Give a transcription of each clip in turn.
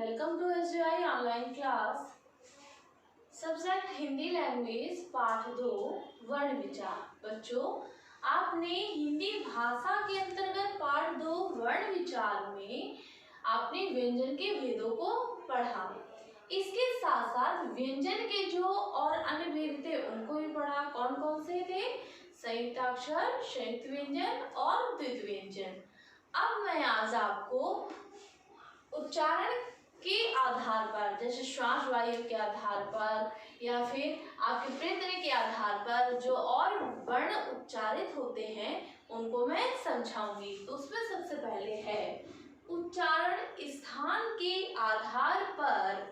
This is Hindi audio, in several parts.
Welcome to SJI online class. Subject Hindi language पाठ 2 वर्ण विचार। बच्चों, आपने हिंदी भाषा के अंतर्गत पाठ 2 वर्ण विचार में आपने व्यंजन के भेदों को पढ़ा। इसके साथ साथ व्यंजन के जो और अन्य भेद थे उनको भी पढ़ा। कौन कौन से थे? संयुक्ताक्षर, संयुक्त व्यंजन और द्वित्व व्यंजन। अब मैं आज आपको उच्चारण के आधार पर, जैसे श्वास वायु के आधार पर या फिर आपके प्रयत्न के आधार पर जो और वर्ण उच्चारित होते हैं उनको मैं समझाऊंगी। तो उसमें सबसे पहले है उच्चारण स्थान के आधार पर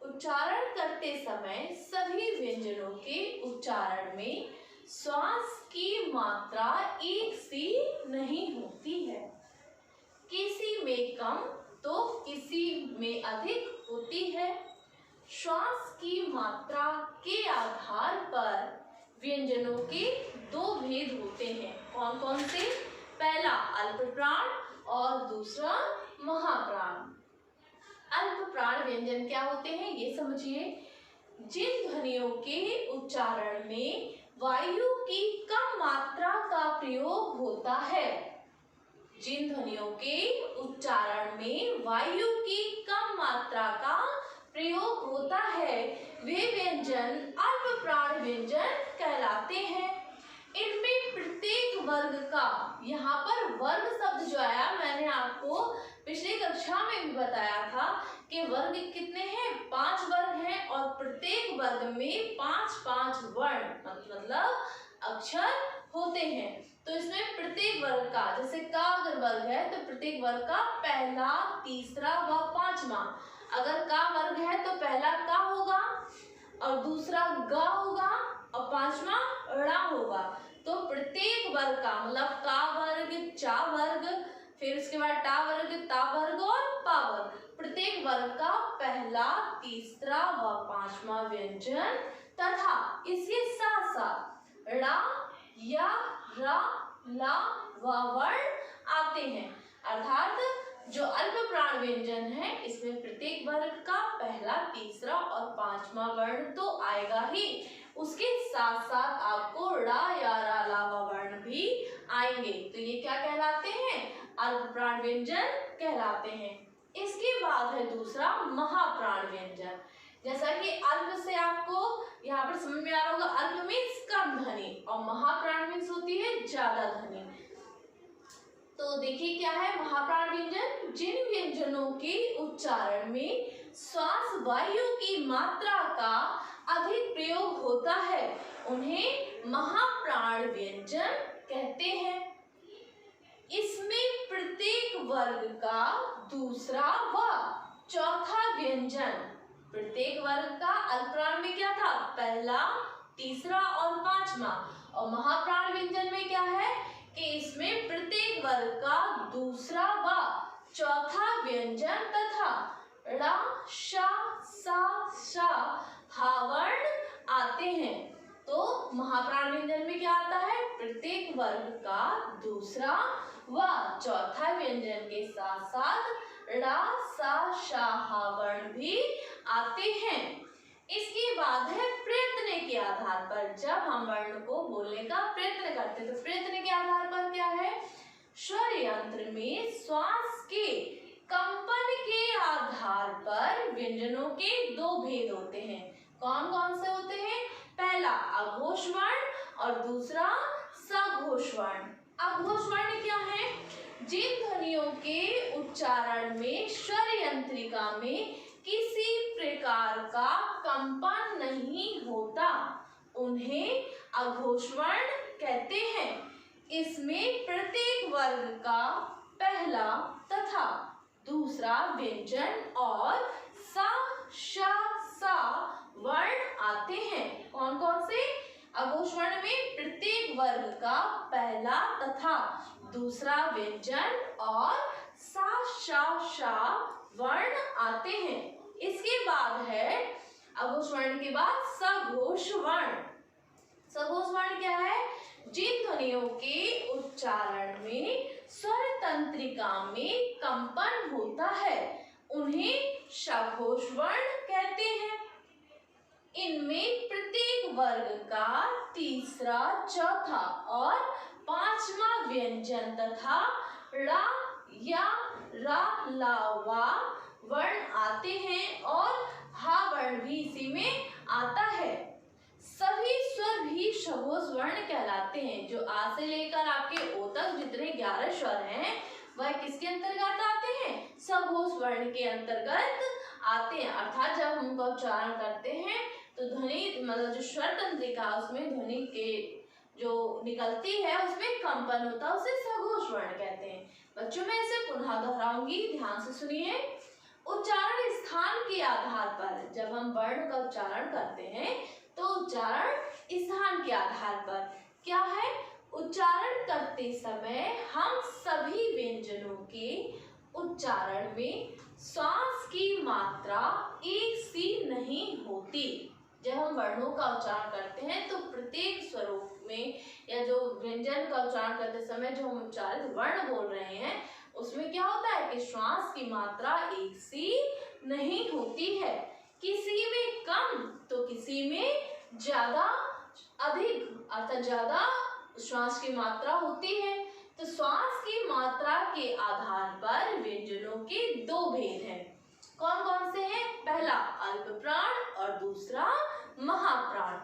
उच्चारण करते समय सभी व्यंजनों के उच्चारण में श्वास की मात्रा एक सी नहीं होती है। किसी में कम तो किसी में अधिक होती है। श्वास की मात्रा के आधार पर व्यंजनों के दो भेद होते हैं। कौन कौन से? पहला अल्प प्राण और दूसरा महाप्राण। अल्प प्राण व्यंजन क्या होते हैं ये समझिए। जिन ध्वनियों के उच्चारण में वायु की कम मात्रा का प्रयोग होता है, जिन ध्वनियों के उच्चारण में वायु की कम मात्रा का प्रयोग होता है वे व्यंजन अल्प प्राण व्यंजन कहलाते हैं। इनमें प्रत्येक वर्ग का, यहाँ पर वर्ग शब्द जो आया मैंने आपको पिछली कक्षा में भी बताया था कि वर्ग कितने हैं? 5 वर्ग हैं और प्रत्येक वर्ग में 5-5 वर्ण मतलब अक्षर होते हैं। तो इसमें प्रत्येक वर्ग का, जैसे का अगर वर्ग है तो प्रत्येक वर्ग का पहला, तीसरा व पांचवा। अगर का वर्ग है तो पहला का होगा और दूसरा गा होगा और पांचवा ड़ा होगा। तो प्रत्येक वर्ग का मतलब का वर्ग, चा वर्ग, फिर उसके बाद टा वर्ग, ता वर्ग और पा वर्ग, प्रत्येक वर्ग का पहला, तीसरा व पांचवा व्यंजन तथा इसके साथ साथ ड़ा या रा, ला व वर्ण आते हैं। अर्थात जो अल्प प्राण व्यंजन है इसमें प्रत्येक वर्ग का पहला, तीसरा और पांचवा वर्ण तो आएगा ही, उसके साथ साथ आपको ड़ा या रा, ला व वर्ण भी आएंगे। तो ये क्या कहलाते हैं? अल्प प्राण व्यंजन कहलाते हैं। इसके बाद है दूसरा महाप्राण व्यंजन। जैसा कि अल्प से आपको यहाँ पर समझ में आ रहा होगा, अल्प मीन्स कम ध्वनि और महाप्राण मीन्स होती है ज्यादा ध्वनि। तो देखिए क्या है महाप्राण व्यंजन? जिन व्यंजनों के उच्चारण में श्वास वायु की मात्रा का अधिक प्रयोग होता है उन्हें महाप्राण व्यंजन कहते हैं। इसमें प्रत्येक वर्ग का दूसरा व चौथा व्यंजन, प्रत्येक वर्ग का अल्प प्राण में क्या था? पहला, तीसरा और पांचवा। और महाप्राण व्यंजन में क्या है कि इसमें प्रत्येक वर्ग का दूसरा व चौथा व्यंजन तथा ड़ा, शा, सा, शा, हा वर्ण आते हैं। तो महाप्राण व्यंजन में क्या आता है? प्रत्येक वर्ग का दूसरा व चौथा व्यंजन के साथ साथ ड़ा, सा, शा, हा वर्ण भी आते हैं। इसके बाद है प्रयत्न के आधार पर। जब हम वर्ण को बोलने का प्रयत्न करते हैं तो प्रयत्न के आधार पर क्या है? स्वर यंत्र में श्वास के कंपन के आधार पर व्यंजनों के दो भेद होते हैं। कौन कौन से होते हैं? पहला अघोष वर्ण और दूसरा सघोष वर्ण। अघोष वर्ण क्या है? जिन ध्वनियों के उच्चारण में स्वर यंत्रिका में किसी प्रकार का कंपन नहीं होता उन्हें अघोष वर्ण कहते हैं। इसमें प्रत्येक वर्ग का पहला तथा दूसरा व्यंजन और सा, शा, सा वर्ण आते हैं। कौन कौन से? अघोष वर्ण में प्रत्येक वर्ग का पहला तथा दूसरा व्यंजन और सा, शा, शा वर्ण आते हैं। इसके बाद है अघोष वर्ण के बाद सघोष वर्ण। सघोष वर्ण क्या है? जिन ध्वनियों के उच्चारण में स्वर तंत्रिका में कंपन होता है उन्हें सघोष वर्ण कहते हैं। इनमें प्रत्येक वर्ग का तीसरा, चौथा और पांचवा व्यंजन तथा ड़ा या रा, ला, वा वर्ण आते हैं और हा वर्ण भी इसी में आता है। सभी स्वर भी सघोष वर्ण कहलाते हैं। जो आ से लेकर आपके ओ तक जितने 11 स्वर हैं वह किसके अंतर्गत आते हैं? सघोष वर्ण के अंतर्गत आते हैं। अर्थात जब हम उनका उच्चारण करते हैं तो ध्वनि मतलब जो स्वर तंत्रिका उसमें ध्वनि के जो निकलती है उसमें कंपन होता है, उसे सघोष वर्ण कहते हैं। बच्चों मैं इसे पुनः दोहराऊंगी, ध्यान से सुनिए। उच्चारण स्थान के आधार पर जब हम वर्ण का उच्चारण करते हैं तो उच्चारण स्थान के आधार पर क्या है? उच्चारण करते समय हम सभी व्यंजनों के उच्चारण में श्वास की मात्रा एक सी नहीं होती। जब हम वर्णों का उच्चारण करते हैं तो प्रत्येक स्वरों में या जो व्यंजन का उच्चारण करते समय जो हम उच्चारित वर्ण बोल रहे हैं उसमें क्या होता है कि श्वास की मात्रा एक सी नहीं होती है। किसी में कम तो किसी में ज्यादा, अधिक अर्थात ज्यादा श्वास की मात्रा होती है। तो श्वास की मात्रा के आधार पर व्यंजनों के दो भेद हैं। कौन कौन से हैं? पहला अल्प प्राण और दूसरा महाप्राण।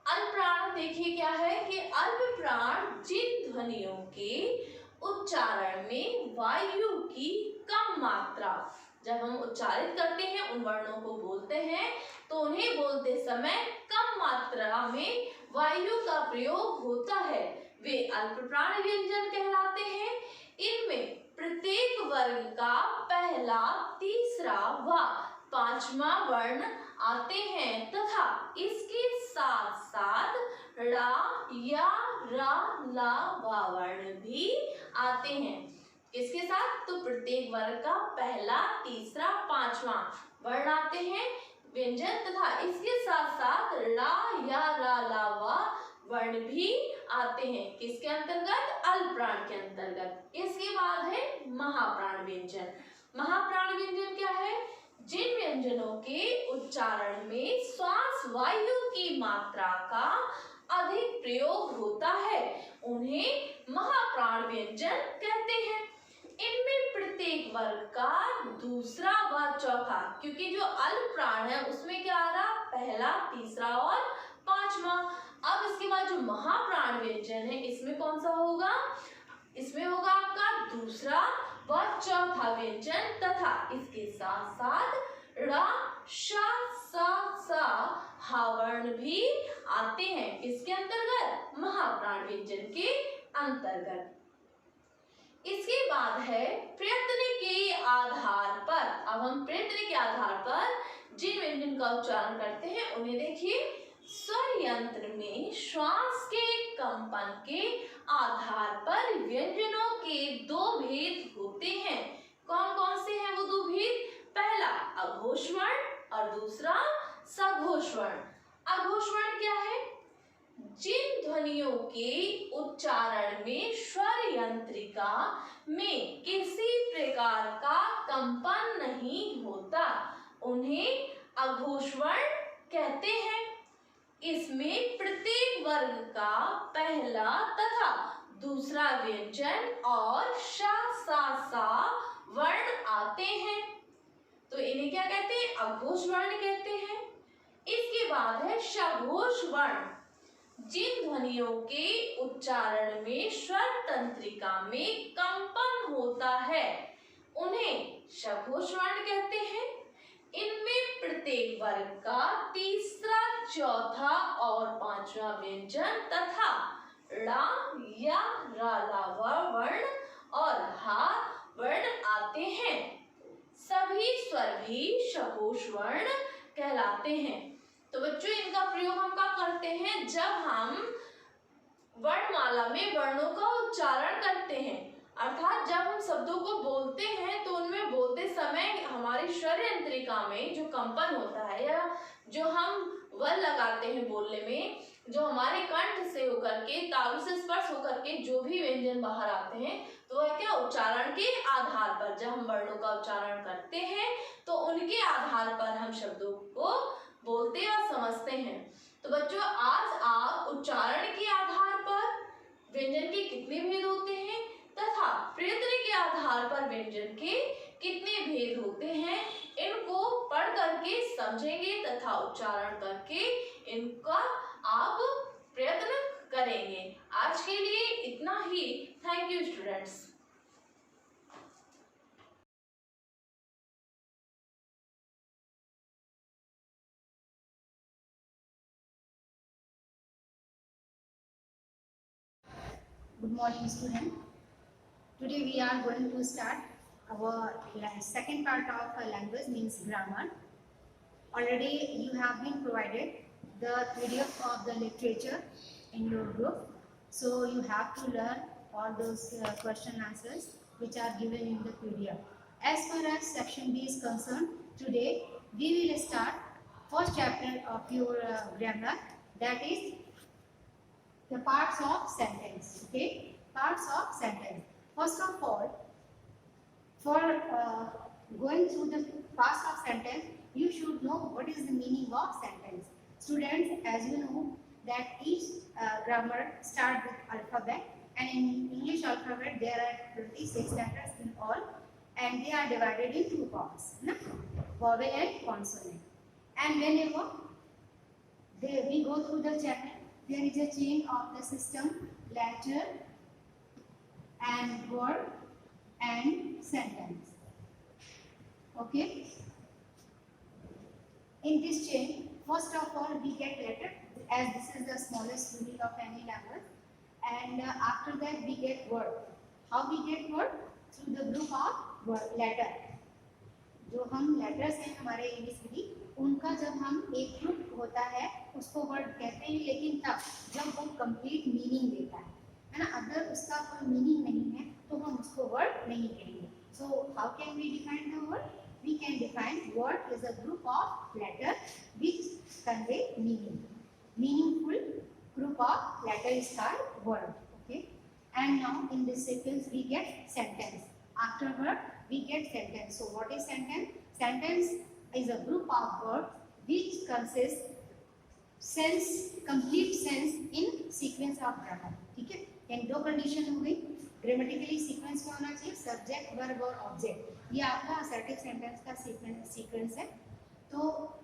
अल्प प्राण देखिए क्या है कि अल्प प्राण जिन ध्वनियों के उच्चारण में वायु की कम मात्रा, जब हम उच्चारित करते हैं उन वर्णों को बोलते हैं तो उन्हें बोलते समय कम मात्रा में वायु का प्रयोग होता है, वे अल्प प्राण व्यंजन कहलाते हैं। इनमें प्रत्येक वर्ग का पहला, तीसरा व पांचवा वर्ण आते हैं तथा इसके साथ साथ ड़ा या रा, ला, वा वर्ण भी आते हैं। इसके साथ तो प्रत्येक वर्ग का पहला, तीसरा, पांचवा वर्ण आते हैं व्यंजन तथा इसके साथ साथ ला या रा, ला, वा वर्ण भी आते हैं। किसके अंतर्गत? अल्प प्राण के अंतर्गत। इसके बाद है महाप्राण व्यंजन। महाप्राण व्यंजन क्या है? जिन व्यंजनों के उच्चारण में श्वास वायु की मात्रा का अधिक प्रयोग होता है उन्हें महाप्राण व्यंजन कहते हैं। इनमें प्रत्येक वर्ग का दूसरा व चौथा, क्योंकि जो अल्प प्राण है उसमें क्या आ रहा? पहला, तीसरा और पांचवा। अब इसके बाद जो महाप्राण व्यंजन है इसमें कौन सा होगा? इसमें होगा आपका दूसरा व चौथा व्यंजन तथा इसके साथ साथ ड़ा, शा, सा, सा, हा वर्ण भी आते हैं। इसके अंतर्गत महाप्राण व्यंजन के अंतर्गत। इसके बाद है प्रयत्न के आधार पर। अब हम प्रयत्न के आधार पर जिन व्यंजन का उच्चारण करते हैं उन्हें देखिए। स्वर यंत्र में श्वास के कंपन के आधार पर व्यंजनों के दो भेद होते हैं। कौन कौन से हैं वो दो भेद? पहला अघोष वर्ण और दूसरा सघोष वर्ण। अघोष वर्ण क्या है? जिन ध्वनियों के उच्चारण में स्वर यंत्रिका में किसी प्रकार का कंपन नहीं होता उन्हें अघोष वर्ण कहते हैं। इसमें प्रत्येक वर्ग का पहला तथा दूसरा व्यंजन और श, सा, सा वर्ण आते हैं तो इन्हें क्या कहते हैं? अघोष वर्ण कहते हैं। इसके बाद है सघोष वर्ण। जिन ध्वनियों के उच्चारण में स्वर तंत्रिका में कंपन होता है उन्हें सघोष वर्ण कहते हैं। इनमें प्रत्येक वर्ग का तीसरा, चौथा और पांचवा व्यंजन तथा ड़ा या रा, ला, वा वर्ण और हा वर्ण आते हैं। सभी स्वर भी सघोष वर्ण कहलाते हैं। तो बच्चों इनका प्रयोग हम कब करते हैं? जब हम वर्णमाला में वर्णों का उच्चारण करते हैं, अर्थात जब हम शब्दों को बोलते हैं तो उनमें बोलते समय हमारी स्वर यंत्रिका में जो कंपन होता है या जो हम वर लगाते हैं बोलने में, जो हमारे कंठ से होकर करके, तालु से स्पर्श होकर के जो भी व्यंजन बाहर आते हैं तो वह क्या उच्चारण के आधार पर, जब हम वर्णों का उच्चारण करते हैं तो उनके आधार पर हम शब्दों को बोलते और समझते हैं। तो बच्चों आज आप उच्चारण के आधार पर व्यंजन के कितने भेद होते हैं तथा प्रयत्न के आधार पर व्यंजन के कितने भेद होते हैं इनको पढ़ करके समझेंगे तथा उच्चारण करके इनका आप प्रयत्न करेंगे। आज के लिए इतना ही। Thank you students. Good morning, student. Today we are going to start our second part of language, means grammar. Already you have been provided the PDF of the literature in your group, so you have to learn all those question answers which are given in the PDF. As far as section B is concerned, today we will start first chapter of your grammar, that is the parts of sentence. Okay, parts of sentence. First of all, for going through the parts of sentence, you should know what is the meaning of sentence. Students, as you know that each grammar starts with alphabet, and in English alphabet there are 26 letters in all, and they are divided in two parts, vowel and consonant. And whenever we go through the chapter, there is a chain of the system, letter and word and sentence. Okay. In this chain, first of all we get letter, as this is the smallest unit of any language, and after that we get word. How we get word? Through the group of word letter. जो हम लेटर्स हैं हमारे एबीसीडी, उनका जब हम एक ग्रुप होता है उसको वर्ड कहते हैं, लेकिन तब जब वो कंप्लीट मीनिंग देता है ना। अगर उसका कोई मीनिंग नहीं है तो हम उसको वर्ड नहीं कहेंगे। So how can we define the word? We can define word is a group of letter which convey meaning. Meaningful group of letter is called word. Okay, and now in this sequence we get sentence. Afterward we get sentence. So what is sentence? Sentence is a group of words which consists sense, complete sense in sequence of grammar. ठीक है, यानी दो कंडीशन हो गई। ग्रामेटिकली सीक्वेंस में होना चाहिए सब्जेक्ट, वर्ब और ऑब्जेक्ट। ये आपका असर्टिव सेंटेंस का सीक्वेंस है। तो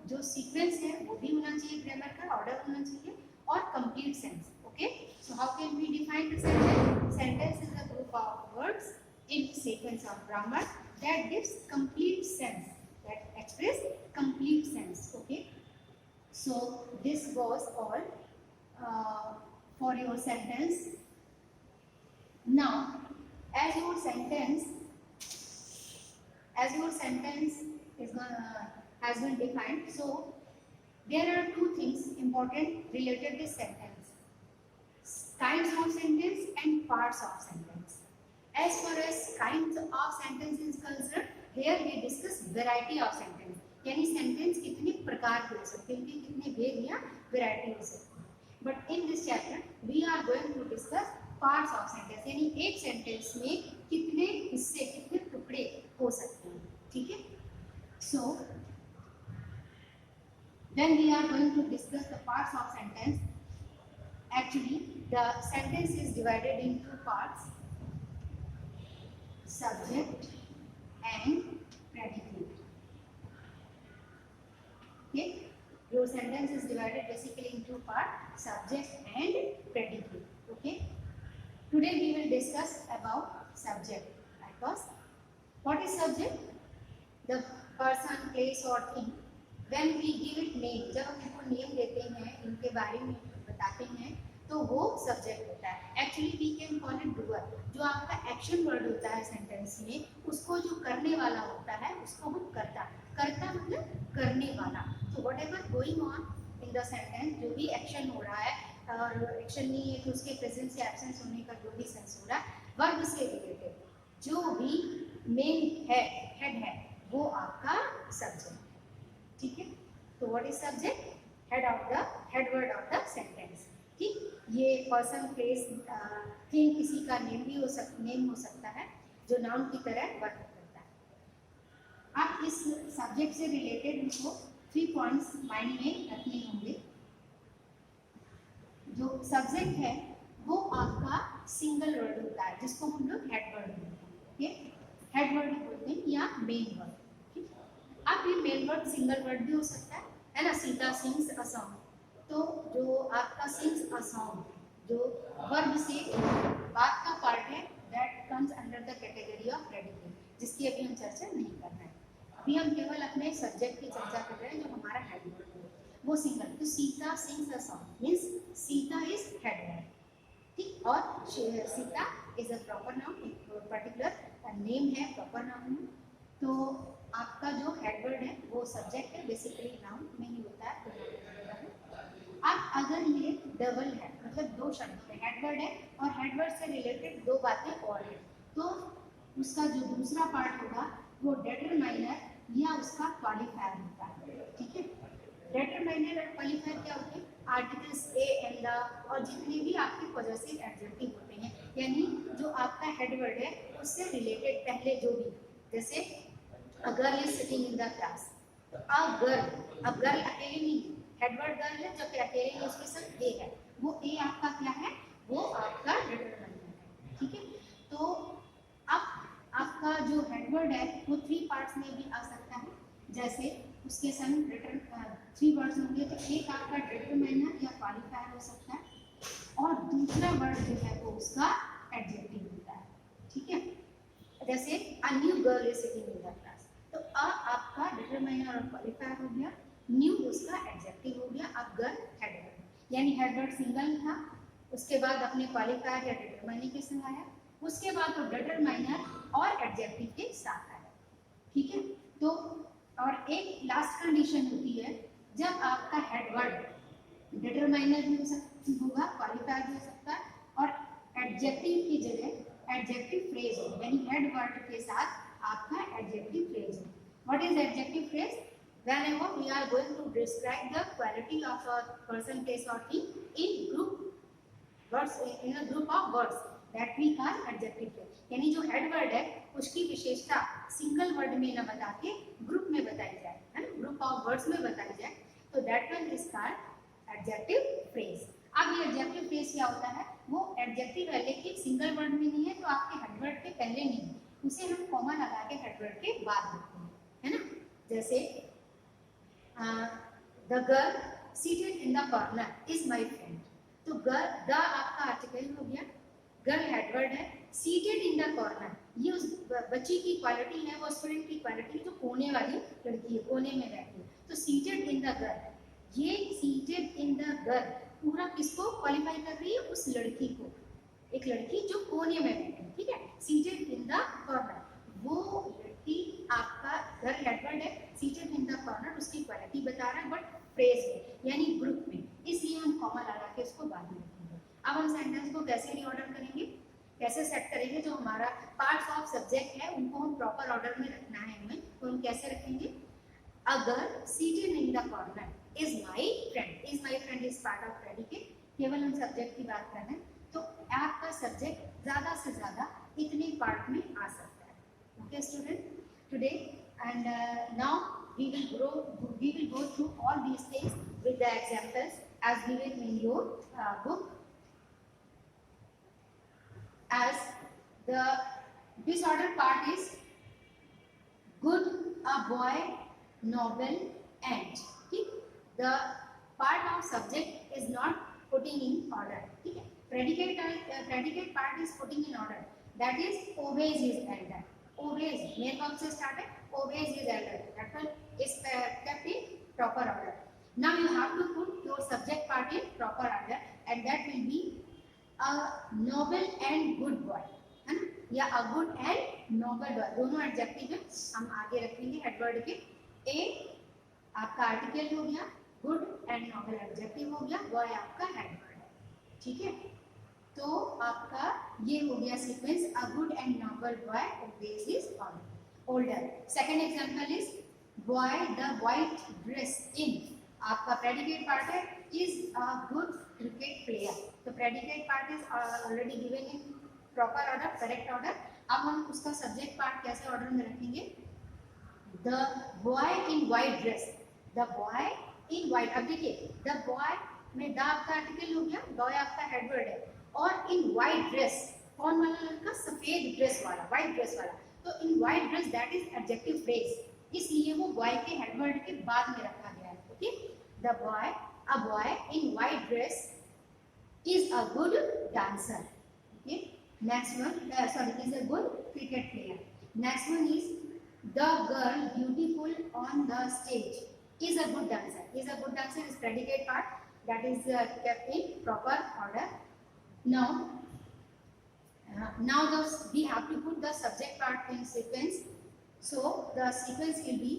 जो सीक्वेंस है वो भी होना चाहिए, ग्रामर का ऑर्डर होना चाहिए, और complete sense. Okay, so how can we define the sentence? Sentence is a group of words in sequence of grammar that gives complete sense, that express complete sense. Okay, so this was all for your sentence. Now as your sentence is has been defined, so there are two things important related to this sentence: kinds of sentence and parts of sentence. As far as kinds of sentence is concerned, here we discuss variety of sentence, यानी सेंटेंस कितने प्रकार के हो सकते हैं, कितने भेद या वैरायटी हो सकती है। But in this chapter we are going to discuss parts of sentence, यानी एक सेंटेंस में कितने हिस्से, कितने टुकड़े हो सकते हैं। ठीक है, सो when we are going to discuss the parts of sentence, actually the sentence is divided in two parts: subject and predicate. Okay, your sentence is divided basically in two parts: subject and predicate. Okay, today we will discuss about subject. Because what is subject? The person, place or thing. When we give it name, जब हम इनको नेम देते हैं, इनके बारे में बताते हैं, तो वो सब्जेक्ट होता है। Actually we can call it doer. जो आपका एक्शन वर्ड होता है सेंटेंस में, उसको जो करने वाला होता है उसको हम करता। करता मतलब करने वाला। तो what ever going on in the sentence, जो भी एक्शन हो रहा है, और एक्शन नहीं है तो उसके प्रेजेंस या एब्सेंस होने का जो भी सेंस हो रहा है, वर्ब से रिलेटेड जो भी मेन है, हेड है, वो आपका सब्जेक्ट। ठीक है, तो what is subject? Head word of the sentence. ठीक, ये पर्सन, प्लेस, थिंग, किसी का नेम भी नेम हो सकता है जो नाउन की तरह वर्क करता है। आप इस सब्जेक्ट से रिलेटेड हमको 3 पॉइंट्स माइंड में रखने होंगे। जो सब्जेक्ट है वो आपका सिंगल वर्ड होता है जिसको हम लोग हेड वर्ड बोलते हैं, हेड वर्ड बोलते हैं या मेन वर्ड। ठीक, अब ये मेन वर्ड सिंगल वर्ड भी हो सकता है ना। सीता सिंग्स अ सॉन्ग, तो जो आपका सिंग्स अ सॉन्ग जो वर्ब से बात का पार्ट है, that comes under the category of predicate, जिसकी अभी हम चर्चा नहीं कर रहे हैं। अभी हम केवल अपने सब्जेक्ट की चर्चा कर रहे हैं जो हमारा हेड वर्ड है, वो सिंगल। तो Sita sings a song means Sita is head word, ठीक, और Sita is a proper noun, एक पर्टिकुलर नेम है, प्रॉपर नाउन। तो आपका जो हेड वर्ड है वो सब्जेक्ट है, बेसिकली नाउन में ही होता है। अब अगर ये डबल है, मतलब दो शब्द है, हेड वर्ड है और हेड वर्ड से रिलेटेड दो बातें और है, तो उसका जो दूसरा पार्ट होगा वो डिटरमाइनर या उसका क्वालिफायर होता है। ठीक है, डिटरमाइनर और क्वालिफायर क्या होते हैं? आर्टिकल्स ए एंड द और जितने भी आपके पॉजेसिव एडजेक्टिव होते हैं, यानी जो आपका हेड वर्ड है उससे रिलेटेड पहले जो भी, जैसे a girl is sitting in the class, a girl, अब गर्ल अकेले नहीं, हेड वर्ड गर्ल है, जब अकेले नहीं उसके साथ ए है, वो ए आपका क्या है? वो आपका डिटरमाइनर है। ठीक है, तो अब आपका जो हेड वर्ड है वो 3 पार्ट्स में भी आ सकता है, जैसे उसके संग 3 वर्ड्स होंगे, तो एक आपका डिटरमाइनर या क्वालिफायर हो सकता है और दूसरा वर्ड जो है वो उसका एडजेक्टिव होता है। ठीक है, जैसे a new girl is sitting in the class, तो अ आपका डिटरमाइनर और क्वालिफायर हो गया, न्यू उसका एडजेक्टिव हो गया, अब गर्ल हेड वर्ड, यानी हेड वर्ड सिंगल था, उसके बाद अपने क्वालिफायर या डिटरमाइनर के संग आया, उसके बाद वो डिटरमाइनर और एडजेक्टिव के साथ आया। ठीक है, तो और एक लास्ट कंडीशन होती है जब आपका हेड वर्ड डिटरमाइनर भी होगा, क्वालिफायर भी हो सकता है और एडजेक्टिव की जगह एडजेक्टिव फ्रेज हो, यानी हेड वर्ड के साथ आपका एडजेक्टिव फ्रेज हो। What is adjective phrase? Whenever we are going to describe the quality of a person, place or thing in group words, in a group of words, that we call adjective phrase, यानी जो हेड वर्ड है उसकी विशेषता सिंगल वर्ड में न बता के ग्रुप में बताई जाए, है ना, ग्रुप ऑफ वर्ड्स में बताई जाए, तो that one is called adjective phrase. अब ये एडजेक्टिव फ्रेज क्या होता है? वो एडजेक्टिव है लेकिन सिंगल वर्ड में नहीं है, तो आपके हेड वर्ड के पहले नहीं है, उसे हम कॉमा लगा के हेड वर्ड के बाद लिखते हैं, है ना। जैसे the girl seated in the corner is my friend, तो गर्ल, द आपका आर्टिकल हो गया, गर्ल हेडवर्ड है, सीटेड इन द कॉर्नर ये उस बच्ची की क्वालिटी है, वो स्टूडेंट की क्वालिटी जो कोने वाली लड़की है, कोने में बैठी है, तो सीटेड इन द गर्ल, ये सीटेड इन द गर्ल पूरा किसको क्वालिफाई कर रही है? उस लड़की को, एक लड़की जो कोने में बैठी है। ठीक है, सीटेड इन द कॉर्नर, वो लड़की आपका गर्ल हेडवर्ड है, सीटेड इन द कॉर्नर उसकी क्वालिटी बता रहा है, बट फ्रेज में यानी ग्रुप में, इसलिए हम कॉमा लगा के उसको बाद में लिखेंगे। अब हम सेंटेंस को कैसे रीऑर्डर करेंगे, कैसे सेट करेंगे? जो हमारा पार्ट्स ऑफ सब्जेक्ट है उनको हम प्रॉपर ऑर्डर में रखना है हमें, तो हम कैसे रखेंगे? अगर seated in the corner is my friend, is my friend is part of predicate, केवल हम सब्जेक्ट की बात कर रहे हैं, तो आपका सब्जेक्ट ज्यादा से ज्यादा इतने पार्ट में आ सकता है। Okay student, today and now we will go through all these things with the examples as given in your book. As the disorder part is good, a boy, novel, and the part of subject is not putting in order. Predicate part is putting in order, that is obeys his elder, obeys main verb से start है, obeys his elder, that one is kept in proper order. Now you have to put your subject part in proper order, and that will be a noble and good boy, है ना, या a good and noble boy, दोनों एडजेक्टिव है, हम आगे रखेंगे हेडवर्ड के। ए आपका आर्टिकल हो गया, गुड एंड नोबल एडजेक्टिव हो गया, बॉय आपका हेडवर्ड है। ठीक है, तो आपका ये हो गया sequence, a good and noble boy obeys his older. Second example is boy the white dress in, आपका predicate part है, is a good cricket player. तो predicate part is already given in proper order, correct order. अब हम उसका subject part कैसे order में रखेंगे? The boy in white dress. The boy in white. अब देखिए the boy में द आपका आर्टिकल हो गया, boy आपका हेडवर्ड है, और in white dress कौन वाला लड़का? सफेद ड्रेस वाला, व्हाइट ड्रेस वाला. तो इन white dress that is adjective phrase, इसलिए वो बॉय के हेडवर्ड के बाद में रखा गया है. Okay, the boy, a boy in white dress is a good dancer. Okay, next one, sorry, is a good cricket player. Next one is the girl beautiful on the stage is a good dancer. Is a good dancer is predicate part that is kept in proper order. Now we have to put the subject part in sequence. So the sequence will be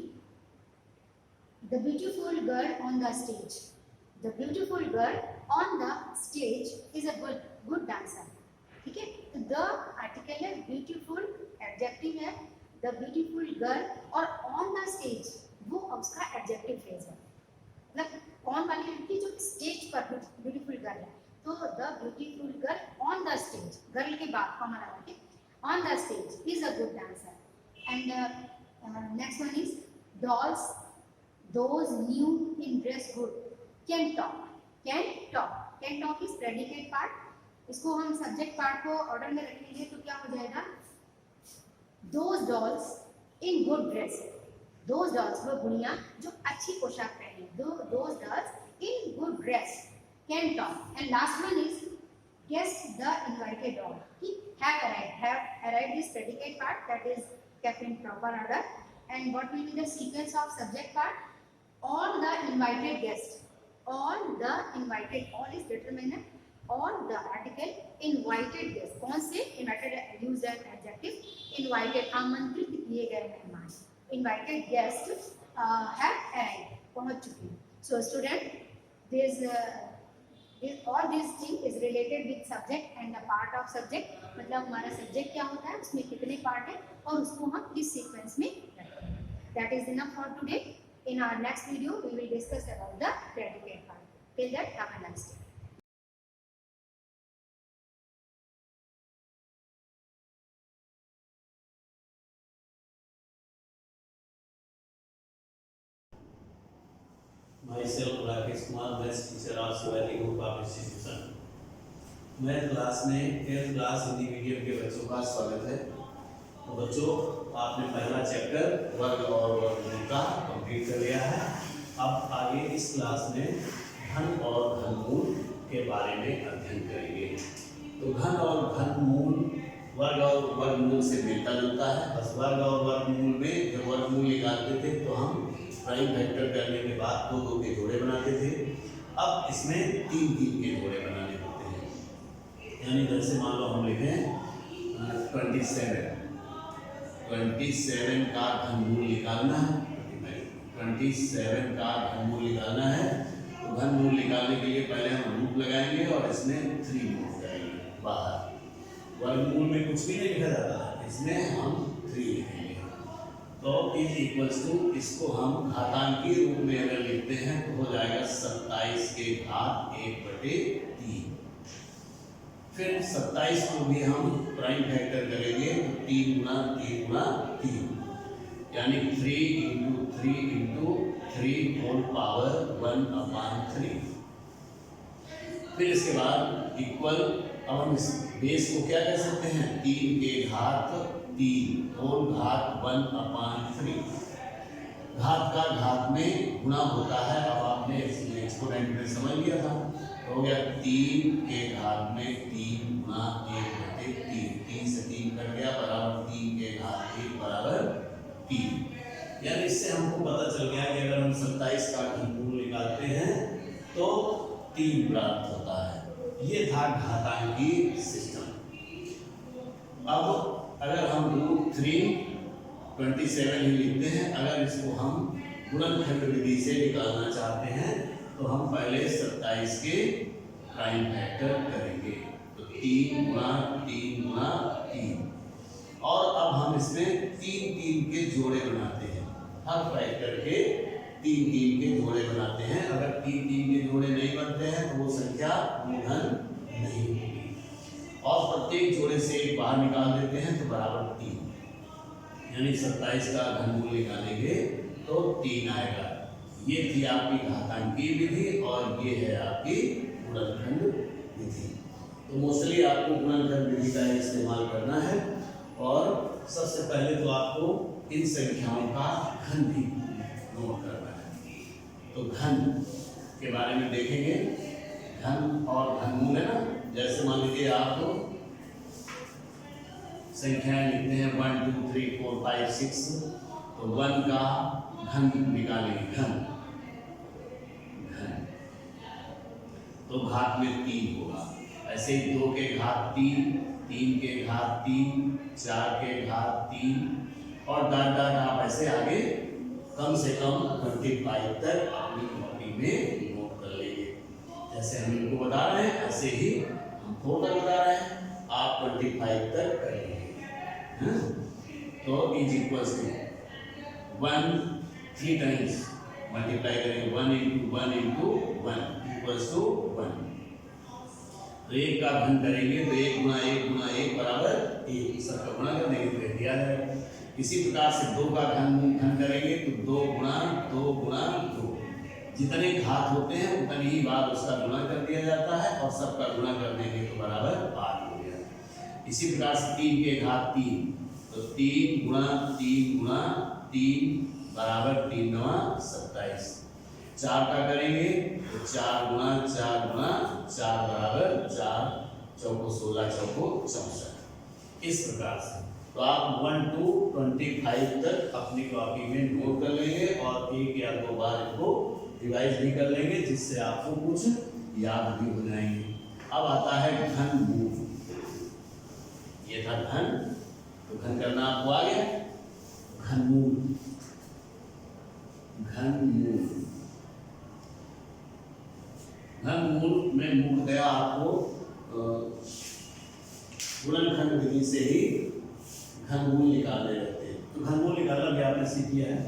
the beautiful girl on the stage. The beautiful girl on the stage is a good dancer. ठीक है, the article है beautiful, adjective है the beautiful girl, और on the stage वो उसका adjective phrase है. मतलब कौन वाली लड़की जो स्टेज पर ब्यूटीफुल गर्ल है, तो the beautiful girl on the stage, girl के बाद कॉमन लगा के on the stage is a good dancer. And next one is dolls those new in dress good can talk. Can talk is predicate part. इसको हम सब्जेक्ट पार्ट को ऑर्डर में रखेंगे तो क्या हो जाएगा? Those dolls in good dress. Those dolls, वो गुड़ियाँ जो अच्छी पोशाक पहनी, those dolls in good dress can talk. And last one is guess the invited doll. Have arrived is predicate part, that is kept in proper order. And what will be the sequence of subject part? All the invited guests. All the invited. All is determiner. All the article invited guests. कौन से? Invited use an adjective. Invited, आमंत्रित किए गए मेहमान. Invited guests have arrived, पहुंच चुके हैं. So student, all these thing is related with subject and the part of subject. मतलब हमारा subject क्या होता है, उसमें कितने part है और उसको हम किस sequence में रखते हैं. That is enough for today. In our next video, we will discuss about the predicate part. Till that, have a nice day. Myself Rakesh Kumar, Maths teacher of Shivaji Group of Institution. Math class में 10th क्लास हिंदी मीडियम के बच्चों का स्वागत है. तो बच्चों, आपने पहला चैप्टर वर्ग और वर्गमूल का कंप्लीट कर लिया है. अब आगे इस क्लास में घन और घनमूल के बारे में अध्ययन करेंगे. तो घन और घनमूल वर्ग और वर्गमूल से मिलता जुलता है. बस वर्ग और वर्गमूल में जब वर्गमूल निकालते थे तो हम प्राइम फैक्टर करने के बाद 2-2 के जोड़े बनाते थे. अब इसमें 3-3 के जोड़े बनाने होते हैं. यानी जैसे मान लो हम लिखें 27 का घनमूल निकालना है. 27 का घनमूल निकालना है. तो घनमूल निकालने के लिए पहले हम रूट लगाएंगे और इसमें 3 रूट करेंगे बाहर. वर्गमूल में कुछ भी नहीं लिखा जाता है, इसमें हम 3 लिखेंगे. तो इज इक्वल्स टू, इसको हम घातांकी रूप में अगर लिखते हैं तो हो जाएगा 27 के घात 1/3. फिर 27 को भी हम प्राइम फैक्टर करेंगे तो 3 गुना 3 यानी 3 × 3 × 3 होल पावर 1/3. फिर इसके बाद इक्वल, अब हम इस बेस को क्या कह सकते हैं? 3 के घात 3 होल घात 1/3. घात का घात में गुणा होता है. अब आपने एक्सपोनेंट में समझ लिया था. तो हो गया 3 के घात में 3 गुना 1/3. 3 से 3 कट गया बराबर 3 के घात 1 बराबर 3. यानी इससे हमको पता चल गया कि अगर हम 27 का घनमूल निकालते हैं तो 3 प्राप्त होता है. ये था घातांकी सिस्टम. अब अगर हम √3 ही लिखते हैं, अगर इसको हम गुणनखंड विधि से निकालना चाहते हैं तो हम पहले 27 के प्राइम फैक्टर करेंगे. तो 3 गुना 3 और अब हम इसमें 3 के जोड़े बनाते हैं. हर फैक्टर के तीन तीन के जोड़े बनाते हैं। अगर तीन तीन के जोड़े नहीं बनते हैं तो वो संख्या मूलधन नहीं होगी। और प्रत्येक जोड़े से एक बाहर निकाल देते हैं तो बराबर 3, यानी 27 का घनमूल निकालेंगे तो 3 आएगा। ये थी आपकी घातांकीय विधि और ये है आपकी गुणनखंड विधि। तो मोस्टली आपको गुणनखंड विधि का इस्तेमाल करना है। और सबसे पहले तो आपको इन संख्याओं का घन भी नोट करना है। तो घन के बारे में देखेंगे। घन और घनमूल है ना, जैसे मान लीजिए आप संख्याएं लिखते हैं 1 2 3 4 5 6, तो 1 का घन निकालेंगे। घन तो घात में 3 होगा। ऐसे ही 2 के घात 3, 3 के घात 3, 4 के घात 3 और डाट आप ऐसे आगे कम से कम 25 तक अपनी कॉपी में नोट कर लेंगे। जैसे हम इनको बता रहे हैं ऐसे ही हमको बता रहे हैं, आप 25 तक कर लेंगे। तो is equals to 1 3 times multiply करेंगे 1 into 1 into 1 इक्वल्स टू 1। तो 1 का घन करेंगे तो 1 गुणा 1 गुणा 1 बराबर 1, सबका गुणा कर देंगे तो दिया जाएगा। इसी प्रकार से 2 का घन करेंगे तो 2 गुणा 2, जितने घात होते हैं उतनी ही बार उसका गुणा कर दिया जाता है और सबका गुणा कर देंगे तो बराबर 8 हो गया। इसी प्रकार से 3 के घात 3, तो 3 गुणा 3 बराबर 3 9 27। 4 का करेंगे तो 4 गुणा 4 बराबर 4 चौको 16 चौको 64। इस प्रकार से तो आप 1 to 25 तक अपनी कॉपी में नोट कर लेंगे और 1 या 2 बार इनको रिवाइज भी कर लेंगे, जिससे आपको कुछ याद भी हो जाएंगे। अब आता है घनमूल। ये था घन, तो घन करना आपको आ गया। घनमूल में मुख्यतः आपको गुणनखंड विधि से ही घनमूल निकालने रहते हैं। तो घनमूल निकालना भी आपने सीख लिया है।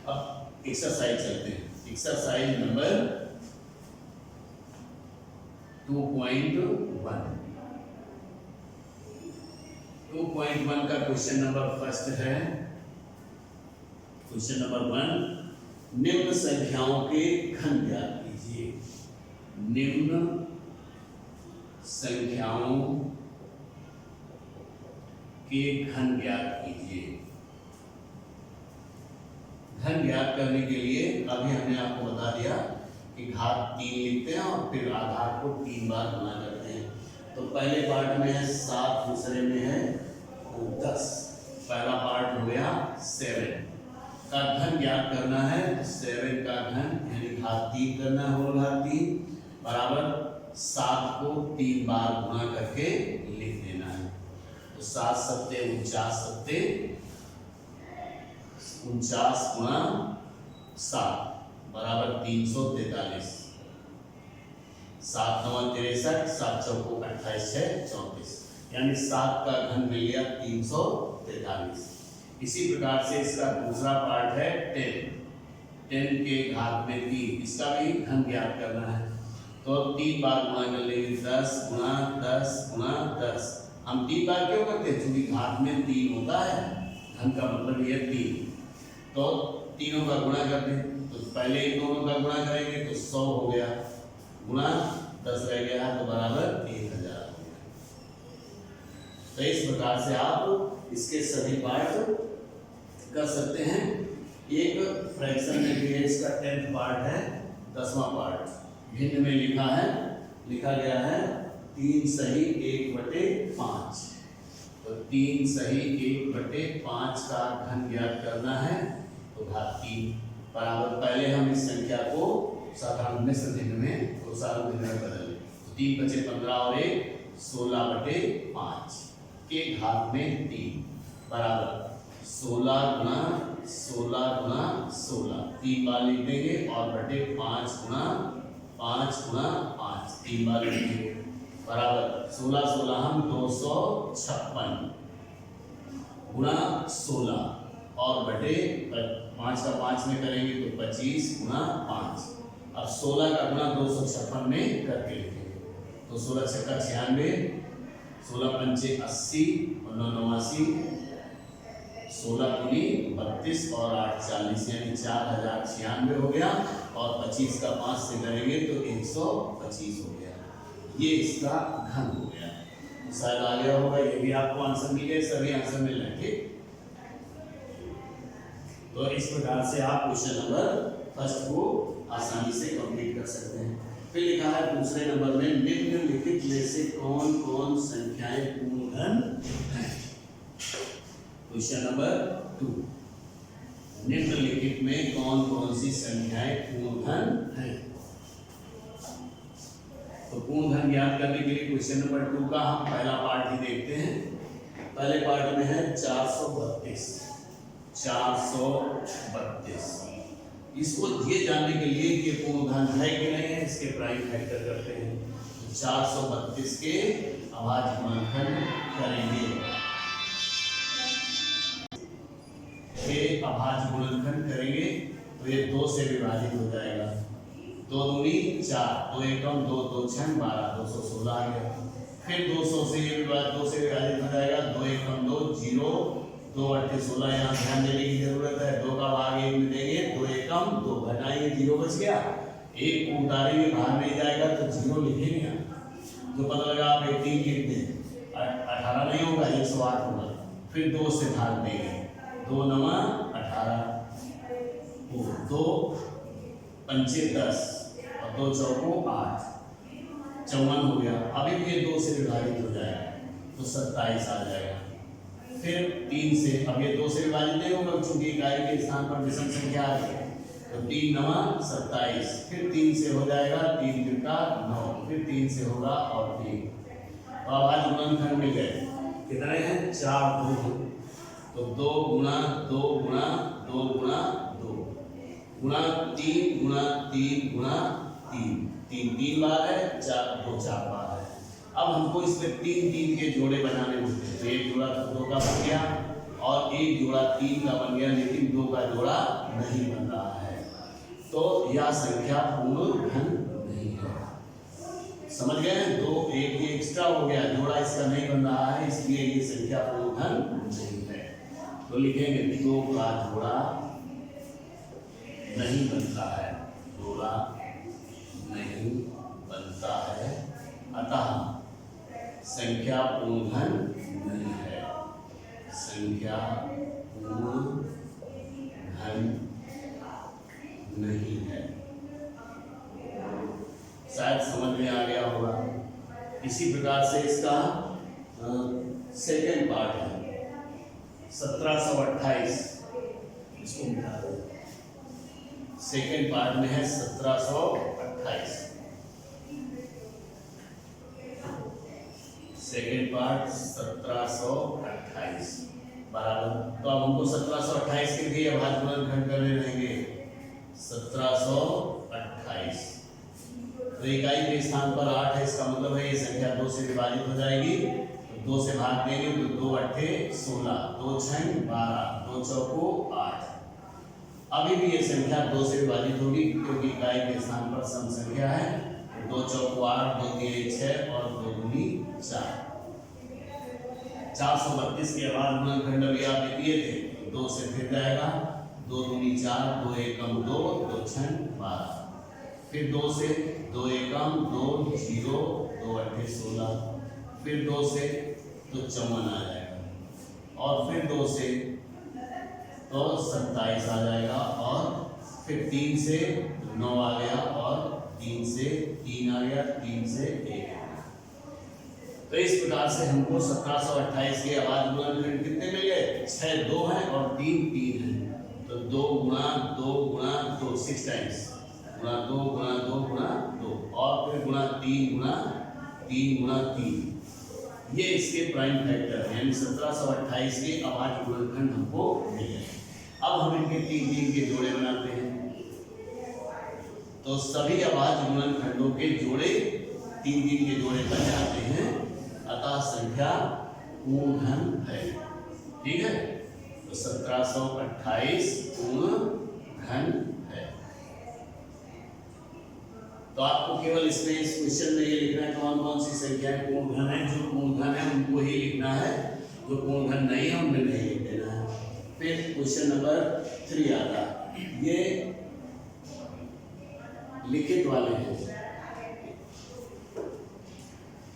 अब एक्सरसाइज चलते हैं। Exercise number 2.1। 2.1 का क्वेश्चन नंबर फर्स्ट है। क्वेश्चन नंबर 1, निम्न संख्याओं के घन ज्ञात कीजिए। निम्न संख्याओं के घन ज्ञात कीजिए। घन ज्ञात करने के लिए अभी हमने आपको बता दिया कि घात 3 लिखते हैं और फिर आधार को 3 बार गुणा करते हैं। तो पहले पार्ट में है 7, दूसरे में है 10। पहला पार्ट हो गया 7 का घन ज्ञात करना है। 7 का घन यानी घात 3 करना है, होल घात 3 बराबर 7 को 3 बार गुणा करके लिख देना है। तो 7 सत्ते 49 गुणा 7 बराबर 343। 7 9 63, 7 चौको 28 6 34, यानी 7 का घन मिल गया 343। इसी प्रकार से इसका दूसरा पार्ट है 10 के घात में 3, इसका भी घन ज्ञात करना है। तो 3 बार गुणा कर लेंगे 10 गुणा 10 गुणा 10। हम 3 बार क्यों करते हैं? क्योंकि घात में 3 होता है, घन का मतलब ये 3। तो तीनों का गुणा कर दें, तो पहले इन दोनों का गुणा करेंगे तो 100 हो गया, गुणा 10 रह गया तो बराबर 1000 हो गया। तो इस प्रकार से आप इसके सभी पार्ट कर सकते हैं। एक फ्रैक्शन में भी इसका 10th पार्ट है, 10वां पार्ट भिन्न में लिखा गया है 3 सही 1/5। तो 3 सही 1/5 का घन ज्ञात करना है। तो घात 3 बराबर, पहले हम इस संख्या को साधारण चिन्ह में बदल लें। तो 3 बचे 15 और 1 16/5 के घात में 3 बराबर 16 गुणा 16 3 बार लिख देंगे और बटे 5 गुणा 5 3 बार लिख देंगे बराबर 16 हम 256 गुणा 16 और बटे 5 का 5 में करेंगे तो 25 गुणा 5। अब 16 का गुणा 256 में करके लिखेंगे तो 16 छक्का 96, 16 पंचे 80 और 9 89, 16 दूनी 32 और 8 40, यानी 4096 हो गया। और 25 का 5 से करेंगे तो 125 हो गया। ये इसका घन हो गया। शायद आ गया होगा, ये भी आपको आंसर मिल गए, सभी आंसर मिल रहे हैं। ठीक, तो इस प्रकार से आप क्वेश्चन नंबर फर्स्ट को आसानी से कंप्लीट कर सकते हैं। फिर लिखा है दूसरे नंबर में, निम्नलिखित में से कौन कौन संख्याएं पूर्ण घन हैं। क्वेश्चन नंबर 2, निम्नलिखित में कौन कौन सी संख्याएं पूर्ण घन हैं। तो पूर्ण घन ज्ञात करने के लिए क्वेश्चन नंबर 2 का हम पहला पार्ट ही देखते हैं। पहले पार्ट में है 432। 432 इसको ये जानने के लिए कि पूर्ण घन है कि नहीं है, इसके प्राइम फैक्टर करते हैं। 432 के अभाज्य गुणनखंड करेंगे, के अभाज्य गुणनखंड करेंगे तो ये 2 से विभाजित हो जाएगा। 2 दूनी 4, 2 एकम 2, 2 छह 12, 216 आ गया। फिर 200 से ये विभाजित 2 से विभाजित हो जाएगा। 2 एकम 2 0, 2 8 16, यहाँ ध्यान देने की जरूरत है। 2 का भाग 1 में देंगे, 2 एकम 2, घटाएंगे 0 बच गया। 1 को उतारेंगे बाहर नहीं जाएगा तो 0 लिखेंगे। तो पता लगा आप 18 लिख दें, 18 नहीं होगा, 108 होगा। फिर 2 से भाग देंगे, 2 9 18, 2 पंचे 10 और 2 चौको 8, 54 हो गया। अभी भी ये 2 से विभाजित हो जाएगा तो 27 आ जाएगा। फिर 3 से, अब ये 2 से विभाजित नहीं होगा क्योंकि इकाई के स्थान पर विषम संख्या आ गई, तो 3 9 27। फिर 3 से हो जाएगा, 3 3 का 9, फिर 3 से होगा और 3। तो अभाज्य गुणनखंड मिल गए, कितने हैं 4 2, तो 2 गुणा 2 गुणा 2 गुणा 2 गुणा 3 गुणा 3 गुणा 3, 3 बार है, 4 2 4 बार है। अब हमको इसमें 3 3 के जोड़े बनाने होते हैं। तो एक जोड़ा 2 का बन गया और एक जोड़ा 3 का बन गया, लेकिन 2 का जोड़ा नहीं बन रहा है, तो यह संख्या पूर्ण घन नहीं है। समझ गए हैं? 2 एक ये एक्स्ट्रा हो गया, जोड़ा इसका नहीं बन रहा है, इसलिए ये संख्या पूर्ण घन नहीं है। तो लिखेंगे 2 का जोड़ा नहीं बनता है, जोड़ा नहीं बनता है, अतः संख्या पूर्ण घन नहीं है। संख्या पूर्ण घन नहीं है। शायद समझ में आ गया होगा। इसी प्रकार से इसका सेकेंड पार्ट है 1728, इसको मिटा दो। सेकेंड पार्ट में है 1728, सेकेंड पार्ट 1728 बराबर। तो अब हमको 1728 के भी अभाज्य गुणनखंड करने रहेंगे। 1728 तो इकाई के स्थान पर 8 है, इसका मतलब है ये संख्या 2 से विभाजित हो जाएगी। तो 2 से भाग देंगे तो 2 8 16, 2 6 12, 2 चौको 8। अभी भी ये संख्या 2 से विभाजित होगी क्योंकि इकाई के स्थान पर सम संख्या है। 2 चौको 8, 2 3 6 और 2 दूनी 4। 432 के अभाज्य गुणनखंड अभी आप दिए थे, 2 से फिर जाएगा, 2 दूनी 4, 2 एकम 2, 2 छह 12। फिर 2 से 2 एकम 2 0, 2 8 16। फिर 2 से तो 54 आ जाएगा और फिर 2 से तो 27 आ जाएगा और फिर 3 से 9 आ गया और 3 से 3 आ गया, 3 से 1 आ गया। तो इस प्रकार से हमको 1728 के अभाज्य गुणनखंड कितने मिल गए? 6 2 हैं और 3 3 हैं। तो 2 गुणा 2 गुणा 2 6 टाइम्स, गुणा 2 गुणा 2 गुणा 2 और फिर गुणा 3 गुणा 3 गुणा 3। ये इसके प्राइम फैक्टर है, यानी 1728 के अभाज्य गुणनखंड हमको मिल गए। अब हम इनके 3 3 के जोड़े बनाते हैं। तो सभी अभाज्य गुणनखंडों के जोड़े 3 3 के जोड़े बन जाते हैं, अतः संख्या पूर्ण घन है। ठीक है, तो 1728 पूर्ण घन है। तो आपको केवल इसमें इस क्वेश्चन में ये लिखना है कौन कौन सी संख्याएं पूर्ण घन है। जो पूर्ण घन है उनको ही लिखना है, जो पूर्ण घन नहीं है उनमें नहीं लिख देना है। फिर क्वेश्चन नंबर 3 आता है, ये लिखित वाले हैं,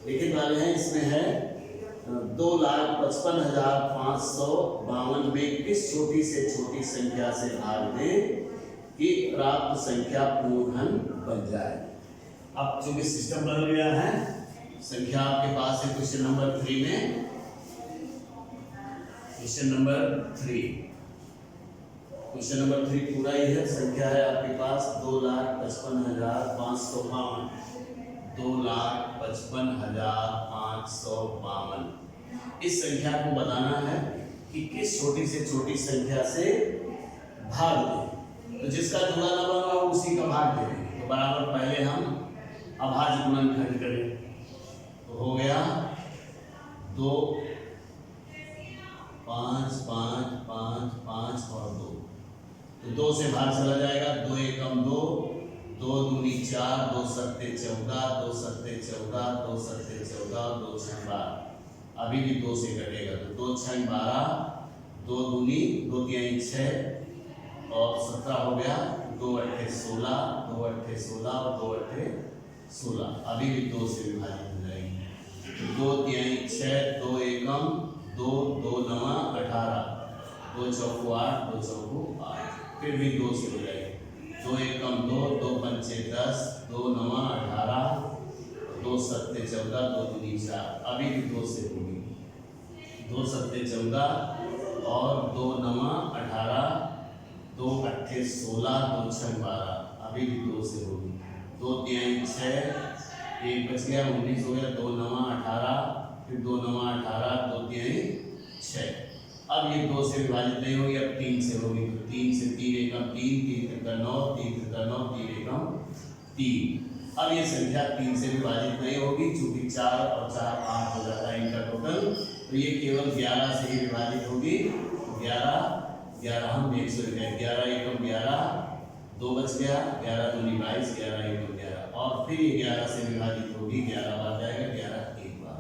लिखित वाले हैं। इसमें है 2,55,552 में किस छोटी से छोटी संख्या से भाग दें कि प्राप्त संख्या पूर्ण घन बन जाए। अब चूंकि सिस्टम बदल गया है, संख्या आपके पास है क्वेश्चन नंबर 3 में। क्वेश्चन नंबर 3 पूरा ही है। संख्या है आपके पास 2,55,552, 2,55,552। इस संख्या को बताना है कि किस छोटी से छोटी संख्या से भाग दें। तो जिसका जुड़ा ना बना हो उसी का भाग दे देंगे। तो बराबर पहले हम अभाज्य गुणनखंड करें, तो हो गया 2 5 5 5 5 और 2। तो 2 से भाग चला जाएगा, 2 एकम 2, 2 दूनी 4, 2 सत्ते 14, 2 सत्ते 14, 2 सत्ते 14, 2 छह 12। अभी भी 2 से कटेगा, तो 2 छह 12, 2 दूनी 2 तिहाई 6 और 17 हो गया, 2 अट्ठे 16, 2 अट्ठे 16 और 2 अट्ठे 16। अभी भी 2 से विभाजित हो जाएगी। 2 तिहाई 6, 2 एकम 2, 2 नवा 18, 2 चौको 8, 2 चौको 8। फिर भी 2 से हो जाएगी। 2 एकम 2, 2 पंचे 10, 2 नवा 18, 2 सत्ते 14, 2 दूनी 4। अभी भी 2 से होगी, 2 सत्ते 14 और 2 नवा 18, 2 अट्ठे 16, 2 छह 12। अभी भी 2 से होगी। 2 तिहाई 6, 1 बच गया 19 हो गया, 2 नवा 18, फिर 2 नवा 18, 2 तिहाई 6। अब ये 2 से विभाजित नहीं होगी, अब 3 से होगी। तो 3 से 3 एकम 3, 3 त्रिका 9, 3 त्रिका 9, 3 एकम 3। अब ये संख्या 3 से विभाजित नहीं होगी, चूंकि 4 और 4 8 हो जाता है इनका टोटल। तो ये केवल 11 से ही विभाजित होगी। 11 हम 1 से 11 एकम 11, 2 बच गया, 11 दूनी 22, 11 एकम 11 और फिर ये 11 से विभाजित होगी, 11 बार जाएगा, 11 एक बार।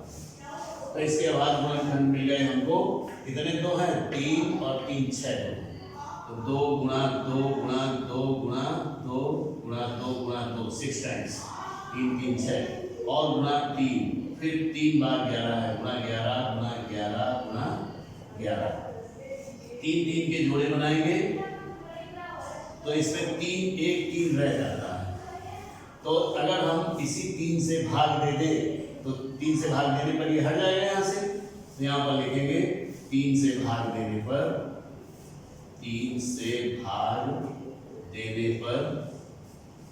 तो इसके बाद गुणनखंड मिल गए हमको। कितने 2 हैं? 3 और 3 6। तो 2 गुणा 2 गुणा 2 गुणा 2 गुणा 2 गुणा 2 6 टाइम्स, 3 3 6 और गुणा 3, फिर 3 बार 11 है, गुणा 11 गुणा 11 गुणा 11। 3 3 के जोड़े बनाएंगे तो इसमें 3 1 3 रह जाता है। तो अगर हम इसी 3 से भाग दे दें तो 3 से भाग देने पर ये हट जाएगा यहाँ से। तो यहाँ पर लिखेंगे 3 से भाग देने पर, 3 से भाग देने पर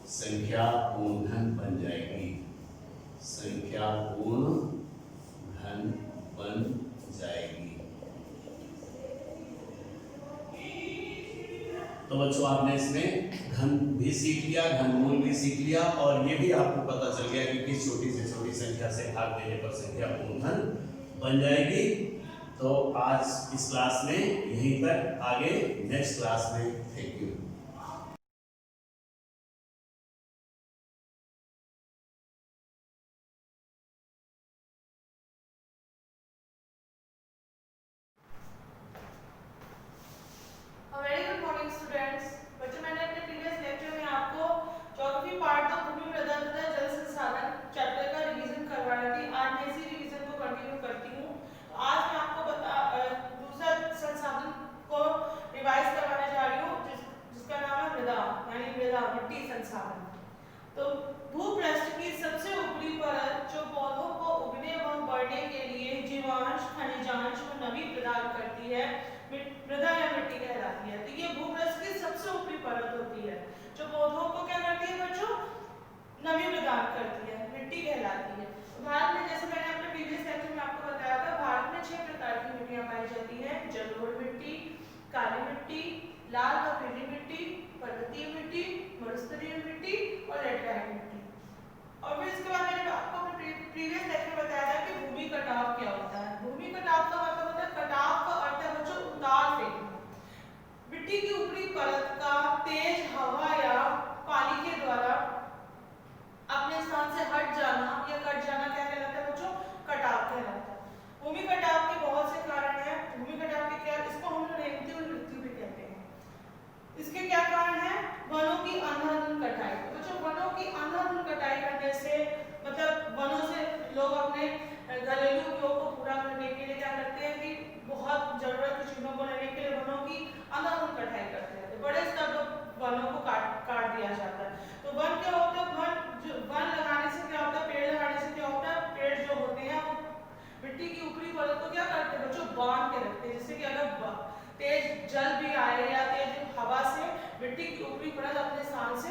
संख्या पूर्ण घन बन जाएगी, संख्या पूर्ण घन बन जाएगी। तो बच्चों आपने इसमें घन भी सीख लिया, घनमूल भी सीख लिया और ये भी आपको पता चल गया कि किस छोटी से छोटी संख्या से भाग देने पर संख्या पूर्ण घन बन जाएगी। तो आज इस क्लास में यहीं तक, आगे नेक्स्ट क्लास में। Thank you. Very good morning students. बच्चों मैंने अपने प्रीवियस लेक्चर में आपको ज्योग्राफी पार्ट 2 भूमि मृदा तथा जल संसाधन चैप्टर का रिवीजन करवाई थी। आज मैं इसी रिवीजन को कंटिन्यू करती हूँ। आज मैं आपको दूसरा संसाधन को रिवाइज करवाने जा रही हूँ जिसका नाम है मृदा, यानी मृदा मिट्टी संसाधन। तो भूपृष्ठ की सबसे ऊपरी परत जो पौधों को उगने व बढ़ने के लिए जीवांश खनिजांश व नमी प्रदान करती है मृदा या मिट्टी कहलाती है। तो ये भूपृष्ठ की सबसे ऊपरी परत होती है जो पौधों को क्या करती है बच्चों, नमी प्रदान करती है, मिट्टी कहलाती है। भारत में, जैसे मैंने अपने प्रीवियस लेक्चर में आपको बताया था, भारत में 6 प्रकार की मिट्टियां पाई जाती हैं। जलोढ़ मिट्टी, काली मिट्टी, लाल व पीली मिट्टी, पर्वतीय मिट्टी, मरुस्थलीय मिट्टी और लेटराइट मिट्टी। और फिर इसके बाद मैंने आपको अपने प्रीवियस लेक्चर में बताया था कि भूमि कटाव क्या होता है। भूमि कटाव का मतलब होता है, कटाव का अर्थ है बच्चों उतार फेंकना। परत को क्या करते हैं बच्चों, बांध के रखते हैं, जिससे कि अगर तेज जल भी आए या तेज हवा से मिट्टी की ऊपरी परत अपने स्थान से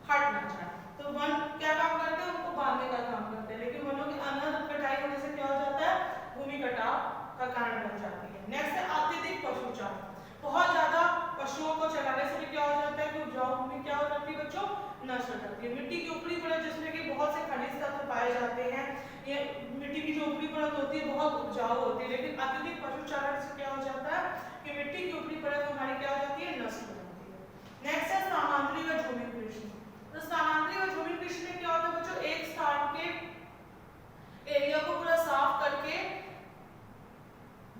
हट ना जाए, तो वन क्या काम करते हैं, उनको बांधने का काम करते हैं। लेकिन वनों की अनंत कटाई होने से क्या हो जाता है, भूमि कटाव का कारण बन जाती है। नेक्स्ट है अत्यधिक पशुचारण। बहुत ज्यादा पशुओं को चलाने से भी क्या हो जाता है कि उपजाऊ भूमि क्या हो जाती है बच्चों, नष्ट हो जाती है। मिट्टी की ऊपरी परत जिसमें कि बहुत से खनिज तत्व पाए जाते हैं, ये मिट्टी की जो ऊपरी परत होती है बहुत उपजाऊ होती है, लेकिन अत्यधिक पशुचारण से क्या हो जाता है कि मिट्टी की ऊपरी परत हमारी क्या हो जाती है, नष्ट हो जाती है। नेक्स्ट है स्थानांतरी व झूमी कृषि। तो स्थानांतरी व झूमी कृषि में क्या होता है बच्चों, एक स्थान के एरिया को पूरा साफ करके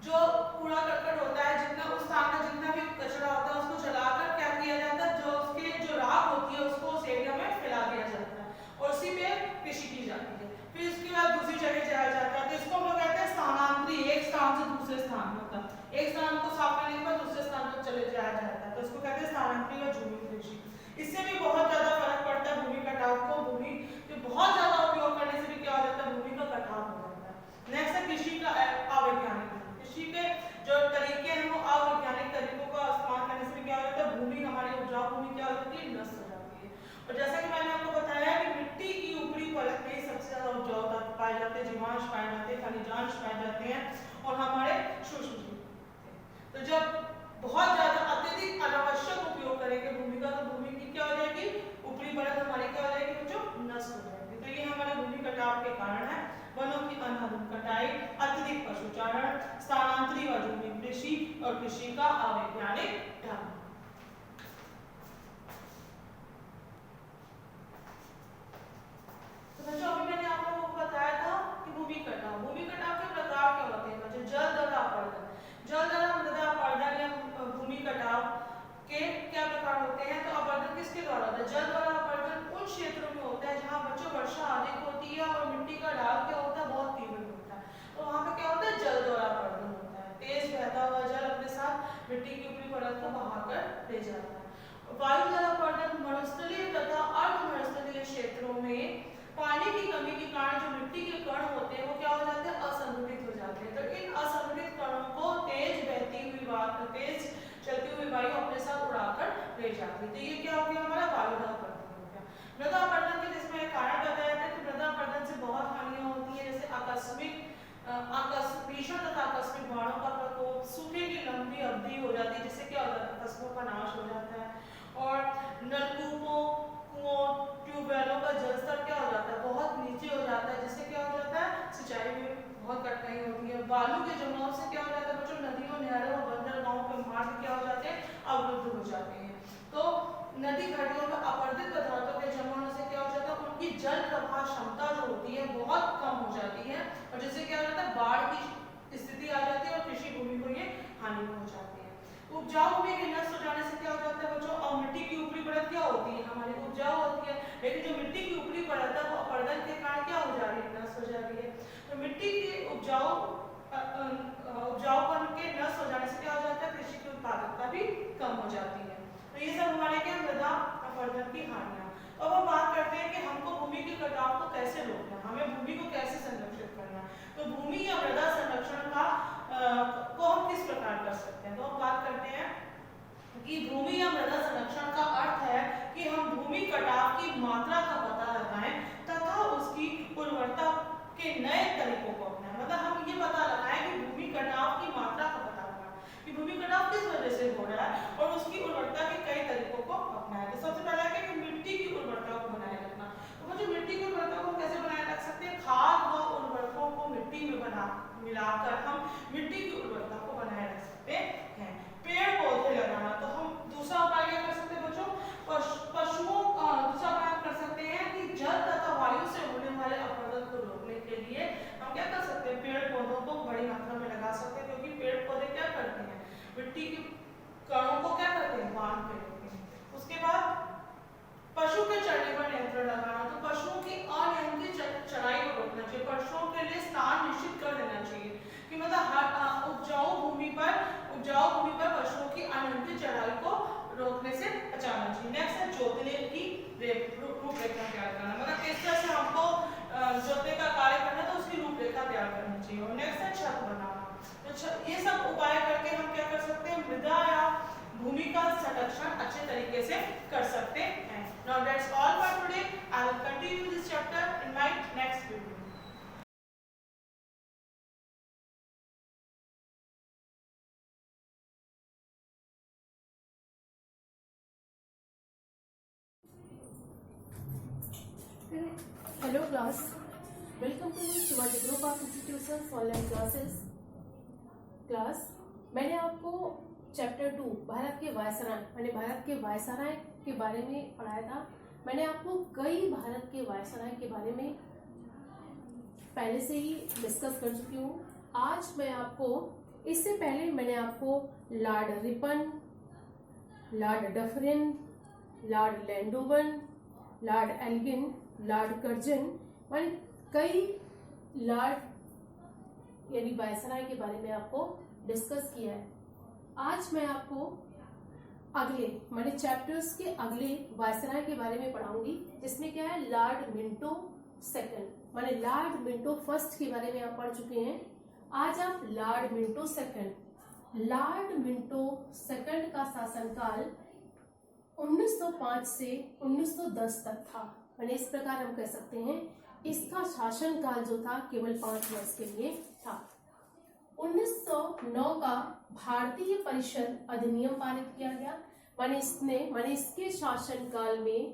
जो कूड़ा करकट होता है, जितना उस स्थान का जितना भी कचरा होता है उसको जलाकर क्या किया जाता है, जो उसके जो राख होती है उसको उस एरिया में फैला दिया जाता है और उसी पे कृषि की जाती है। फिर उसके बाद दूसरी जगह जाया जाता है, तो इसको हम लोग कहते हैं स्थानांतरी, एक स्थान से दूसरे स्थान, मतलब एक स्थान को साफ करने के बाद दूसरे स्थान पर चले जाया जाता है, तो इसको कहते हैं स्थानांतरी व झूमी कृषि। इससे भी बहुत ज्यादा फर्क पड़ता है भूमि कटाव को, भूमि के बहुत ज्यादा उपयोग करने से भी क्या हो जाता है, भूमि का कटाव हो जाता है। नेक्स्ट है कृषि का अवैज्ञानिक। कृषि के जो तरीके हैं वो अवैज्ञानिक तरीकों का इस्तेमाल करने से भी क्या हो जाता है, भूमि हमारी उपजाऊ भूमि क्या हो जाती है, नष्ट हो जाती है। और जैसा कि मैंने आपको बताया कि मिट्टी की ऊपरी परत में सबसे ज्यादा उपजाऊ तत्व पाए जाते हैं, जीवांश पाए जाते हैं, खनिजांश पाए जाते हैं और हमारे सूक्ष्म जीव। तो जब बहुत ज्यादा अत्यधिक अनावश्यक उपयोग करेंगे भूमि का, तो भूमि की क्या हो जाएगी, ऊपरी परत हमारी क्या हो जाएगी बच्चों, नष्ट हो जाएगी। तो ये हमारे भूमि कटाव के कारण है, वनों की अनावश्यक कटाई, अत्यधिक पशुचारण, स्थानांतरी व झूमी कृषि और कृषि का अवैज्ञानिक ढंग। तो बच्चों अभी मैंने आप लोगों को बताया था कि भूमि कटाव के प्रकार क्या होते हैं बच्चों, जल द्वारा अपरदन, जल द्वारा मृदा अपरदन या भूमि कटाव के क्या प्रकार होते हैं। तो अपरदन किसके द्वारा होता है, जल द्वारा अपरदन उन क्षेत्रों में होता है जहां बच्चों वर्षा अधिक होती है और मिट्टी का ढाल क्या होता है, बहुत तीव्र होता है, तो वहां पे क्या होता है, जल द्वारा अपरदन होता है। तेज बहता हुआ जल अपने साथ मिट्टी की ऊपरी परत को बहाकर ले जाता है। वायु द्वारा अपरदन मरुस्थलीय तथा अर्ध मरुस्थलीय क्षेत्रों में पानी की कमी के कारण जो मिट्टी के कण होते हैं वो क्या हो जाते हैं, असंतुलित हो जाते हैं। तो इन असंतुलित कणों को तेज बहती हुई तेज चलती हुई वायु अपने साथ उड़ाकर ले जाती है। तो ये क्या हो गया, हमारा वायु द्वारा अपरदन हो गया। मृदा अपरदन के जिसमें कारण बताया था कि मृदा अपरदन से बहुत हानियां होती है, जैसे भीषण तथा आकस्मिक बाढ़ों का प्रकोप, सूखे की लंबी अवधि हो जाती है जिससे क्या हो जाता है, फसलों का नाश हो जाता है और नलकूपों, कुओं, ट्यूबवेलों का जलस्तर क्या हो जाता है, बहुत नीचे हो जाता है, जिससे क्या हो जाता है, सिंचाई में बहुत कठिनाई होती है। बालू के जमाव से क्या हो जाता है बच्चों, नदियों, नहरों और बंदरगाहों के मार्ग क्या हो जाते हैं, अवरुद्ध हो जाते हैं। तो नदी घाटियों में अपरदित पदार्थों के जमा होने से क्या हो जाता है, उनकी जल प्रवाह क्षमता जो होती है बहुत कम हो जाती है और जिससे क्या हो जाता है, बाढ़ की स्थिति आ जाती है और कृषि भूमि को ये हानि पहुंचाती है। उपजाऊ भूमि के नष्ट हो जाने से क्या हो जाता है बच्चों, और मिट्टी की ऊपरी परत क्या होती है, हमारी उपजाऊ होती है, लेकिन जो मिट्टी की ऊपरी परत है वो अपरदन के कारण क्या हो जा रही है, नष्ट हो जा रही है। तो मिट्टी की उपजाऊपन के नष्ट हो जाने से क्या हो जाता है, कृषि की उत्पादकता भी कम हो जाती है। तो ये सब हमारे क्या, मृदा अपरदन की हानियां। तो अब हम बात करते हैं कि हमको भूमि के कटाव को कैसे रोकना है, हमें भूमि को कैसे संरक्षित करना है। तो भूमि या मृदा संरक्षण का को हम किस प्रकार कर सकते हैं। तो हम बात करते हैं कि भूमि या मृदा संरक्षण का अर्थ है कि हम भूमि कटाव की मात्रा का पता लगाएं तथा उसकी उर्वरता के नए तरीकों को अपनाएं। मतलब हम ये पता लगाएं कि भूमि कटाव की मात्रा का पता लगाएं कि भूमि कटाव किस वजह से हो रहा है और उसकी उर्वरता के कई तरीकों को अपनाएं। तो सबसे पहला है कि मिट्टी की उर्वरता को बनाए रखना। तो मुझे मिट्टी की उर्वरता को कैसे बनाए रख सकते हैं, खाद व उर्वरकों को मिट्टी में मिलाकर हम मिट्टी की उर्वरता को बनाए रख सकते हैं। पेड़ पौधे लगाना, तो हम दूसरा उपाय क्या कर सकते हैं बच्चों, पशुओं दूसरा उपाय कर सकते हैं कि जल तथा वायु से होने वाले अपरदन को रोकने के लिए हम क्या कर सकते हैं, पेड़ पौधों को बड़ी मात्रा में लगा सकते हैं, क्योंकि पेड़ पौधे क्या करते हैं, मिट्टी के कणों को क्या करते हैं, बांध के रखते हैं। उसके बाद पशु के चरने पर नियंत्रण लगाना, तो पशुओं की अनियंत्रित चराई को रोकना चाहिए, पशुओं के लिए स्थान निश्चित कर देना चाहिए कि मतलब उपजाऊ भूमि पर पशुओं की अनियंत्रित चराई को रोकने से बचाना चाहिए। नेक्स्ट है जोतने की रूपरेखा तैयार करना, मतलब किस तरह से हमको जोतने का कार्य करना है तो उसकी रूपरेखा तैयार करनी चाहिए। और नेक्स्ट है छत बनाना, तरीके से कर सकते हैं। Now that's all for today. I will continue this chapter in my next video. Hello class, welcome to the group of institutions online classes. Class मैंने आपको चैप्टर 2 भारत के वायसराय मैंने भारत के वायसराय के बारे में पढ़ाया था। मैंने आपको कई भारत के वायसराय के बारे में पहले से ही डिस्कस कर चुकी हूँ। आज मैं आपको, इससे पहले मैंने आपको Lord Ripon, Lord Dufferin, Lord Lansdowne, Lord Elgin, Lord Curzon, मैंने कई लॉर्ड यानी वायसराय के बारे में आपको डिस्कस किया है। आज मैं आपको अगले मैंने चैप्टर्स के अगले वायसराय के बारे में पढ़ाऊंगी, जिसमें क्या है लॉर्ड मिंटो सेकंड। मैंने लॉर्ड मिंटो फर्स्ट के बारे में आप पढ़ चुके हैं। आज आप Lord Minto second. Lord Minto second का शासनकाल 1905 से 1910 तक था। मैंने इस प्रकार हम कह सकते हैं इसका शासनकाल जो था केवल 5 वर्ष के लिए था। 1909 का भारतीय परिषद अधिनियम पारित किया गया। मैंने इसके शासनकाल में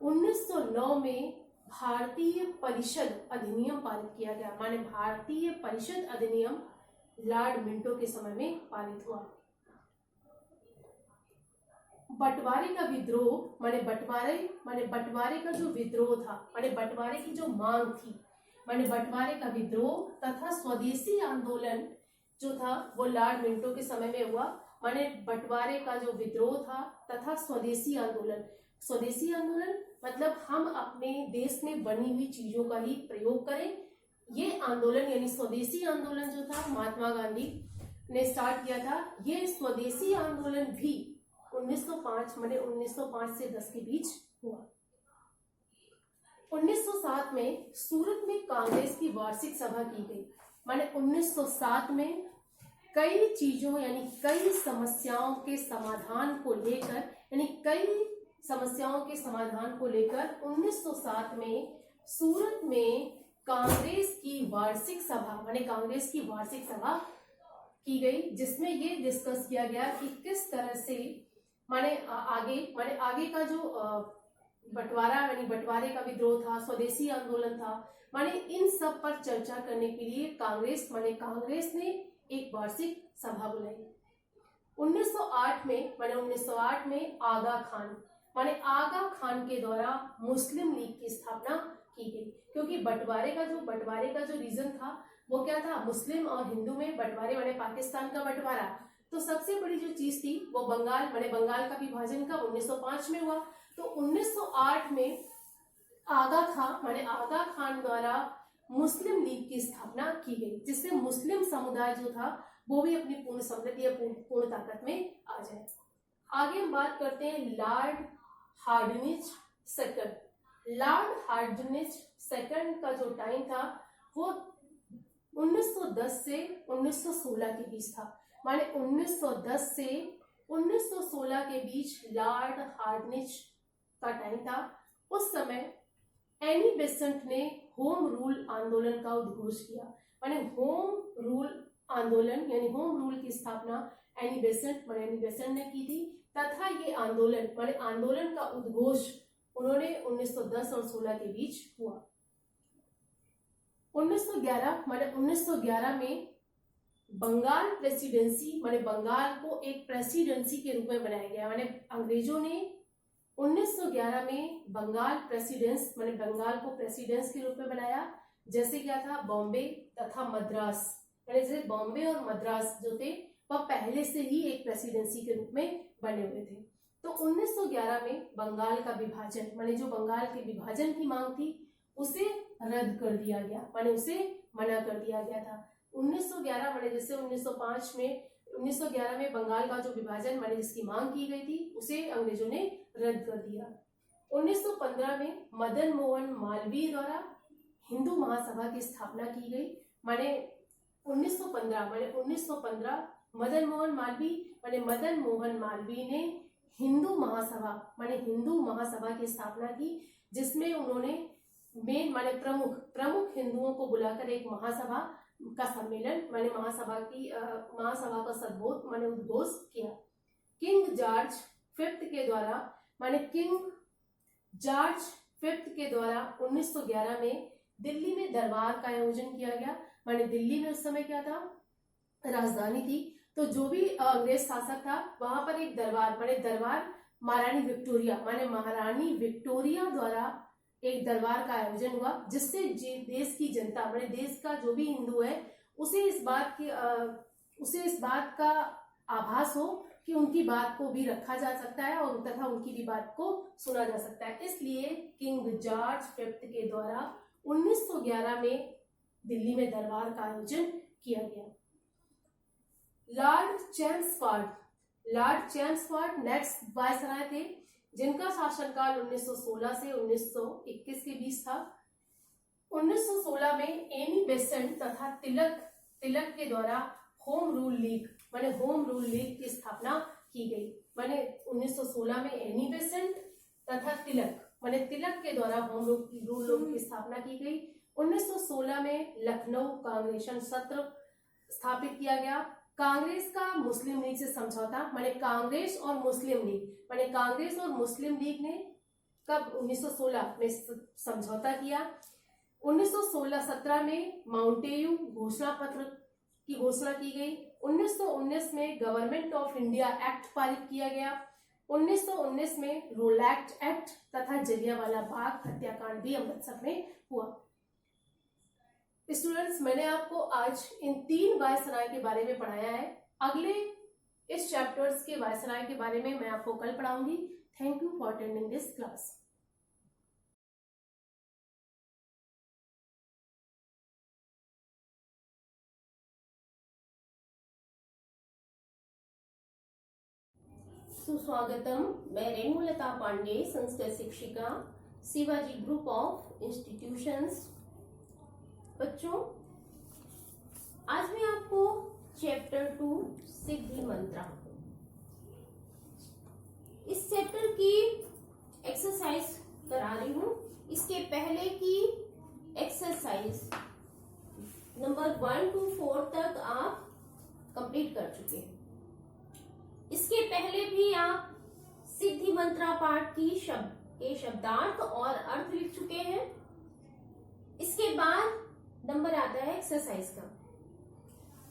1909 में भारतीय परिषद अधिनियम पारित किया गया। माने भारतीय परिषद अधिनियम लॉर्ड मिंटो के समय में पारित हुआ। बंटवारे का विद्रोह माने बंटवारे का जो विद्रोह था, माने बंटवारे की जो मांग थी, माने बंटवारे का विद्रोह तथा स्वदेशी आंदोलन जो था वो लॉर्ड मिंटो के समय में हुआ। माने बंटवारे का जो विद्रोह था तथा स्वदेशी आंदोलन मतलब हम अपने देश में बनी हुई चीजों का ही प्रयोग करें। ये आंदोलन यानी स्वदेशी आंदोलन जो था महात्मा गांधी ने स्टार्ट किया था। ये स्वदेशी आंदोलन भी 1905 से 10 के बीच हुआ। 1907 में सूरत में कांग्रेस की वार्षिक सभा की गई। माने 1907 में कई चीजों यानी कई समस्याओं के समाधान को लेकर 1907 में सूरत में कांग्रेस की वार्षिक सभा की गई, जिसमें ये डिस्कस किया गया कि किस तरह से आगे का जो बंटवारे का विद्रोह था, स्वदेशी आंदोलन था, इन सब पर चर्चा करने के लिए कांग्रेस ने एक वार्षिक सभा बुलाई। 1908 में आगा खान के द्वारा मुस्लिम लीग की स्थापना की गई, क्योंकि बंटवारे का जो रीजन था वो क्या था, मुस्लिम और हिंदू में बंटवारे पाकिस्तान का बंटवारा। तो सबसे बड़ी जो चीज थी वो बंगाल का विभाजन का 1905 में हुआ। तो 1908 में आगा खान द्वारा मुस्लिम लीग की स्थापना की गई, जिससे मुस्लिम समुदाय जो था वो भी अपनी पूर्ण समृद्धि या पूर्ण ताकत में आ जाए। आगे हम बात करते हैं लॉर्ड हार्डिंज सेकंड का जो टाइम था वो 1910 से 1916 के बीच था। माने 1910 से 1916 के बीच लॉर्ड हार्डिंज का टाइम था। उस समय एनी बेसेंट ने होम रूल आंदोलन का उद्घोष किया। माने होम रूल की स्थापना एनी बेसेंट ने की थी, तथा ये आंदोलन का उद्घोष उन्होंने 1910 और 16 के बीच हुआ। 1911 में बंगाल प्रेसिडेंसी बंगाल को एक प्रेसिडेंसी के रूप में बनाया गया। अंग्रेजों ने 1911 में बंगाल को प्रेसिडेंस के रूप में बनाया। जैसे क्या था, बॉम्बे तथा मद्रास, जैसे बॉम्बे और मद्रास जो थे वह पहले से ही एक प्रेसिडेंसी के रूप में बने हुए थे। तो 1911 में बंगाल का विभाजन जो बंगाल के विभाजन की मांग थी उसे रद्द कर दिया गया, उसे मना कर दिया गया था। 1911 जैसे 1911 में बंगाल का जो विभाजन जिसकी मांग की गई थी उसे अंग्रेजों ने रद्द कर दिया। 1915 में मदन मोहन मालवीय द्वारा हिंदू महासभा की स्थापना की गई। 1915 मदन मोहन मालवीय ने हिंदू महासभा माने हिंदू महासभा की स्थापना की, जिसमें उन्होंने मेन माने प्रमुख हिंदुओं को बुलाकर एक महासभा का सम्मेलन माने महासभा का सद्बोध माने उद्घोष किया। किंग जॉर्ज फिफ्थ के द्वारा 1911 में दिल्ली में दरबार का आयोजन किया गया। माने दिल्ली में उस समय क्या था, राजधानी थी, तो जो भी अंग्रेज शासक था वहां पर एक दरबार महारानी विक्टोरिया द्वारा एक दरबार का आयोजन हुआ, जिससे देश की जनता माने देश का जो भी हिंदू है उसे इस बात का आभास हो कि उनकी बात को भी रखा जा सकता है और तथा उनकी भी बात को सुना जा सकता है। इसलिए किंग जॉर्ज फिफ्थ के द्वारा 1911 में दिल्ली में दरबार का आयोजन किया गया। लॉर्ड चैम्सफोर्ड नेक्स्ट वायसराय थे, जिनका शासनकाल 1916 से 1921 के बीच था। 1916 में एनी बेसेंट तथा तिलक के द्वारा होम रूल लीग की स्थापना की गई। माने 1916 में एनी बेसेंट तथा तिलक के द्वारा होम रूल की स्थापना की गई। 1916 में लखनऊ कांग्रेशन सत्र स्थापित किया गया। कांग्रेस का मुस्लिम लीग से समझौता, माने कांग्रेस और मुस्लिम लीग ने कब 1916 में समझौता किया। 1916-17 में माउंटेन्यू घोषणा पत्र की घोषणा की गई। 1919 में गवर्नमेंट ऑफ इंडिया एक्ट पारित किया गया। 1919 में रोलैक्ट एक्ट तथा जलियांवाला बाग हत्याकांड भी अमृतसर में हुआ। स्टूडेंट्स, मैंने आपको आज इन 3 वायसराय के बारे में पढ़ाया है। अगले इस चैप्टर्स के वायसराय के बारे में मैं आपको कल पढ़ाऊंगी। Thank you for attending this class. सुस्वागतम। मैं रेणुलता पांडे, संस्कृत शिक्षिका, शिवाजी ग्रुप ऑफ इंस्टीट्यूशंस। बच्चों, आज मैं आपको चैप्टर 2 सिद्धि मंत्रा, इस चैप्टर की एक्सरसाइज करा रही हूँ। इसके पहले की एक्सरसाइज नंबर 1 to 4 तक आप कंप्लीट कर चुके हैं। इसके पहले भी आप सिद्धि मंत्रा पाठ की शब्दार्थ और अर्थ लिख चुके हैं। इसके बाद नंबर आता है एक्सरसाइज का।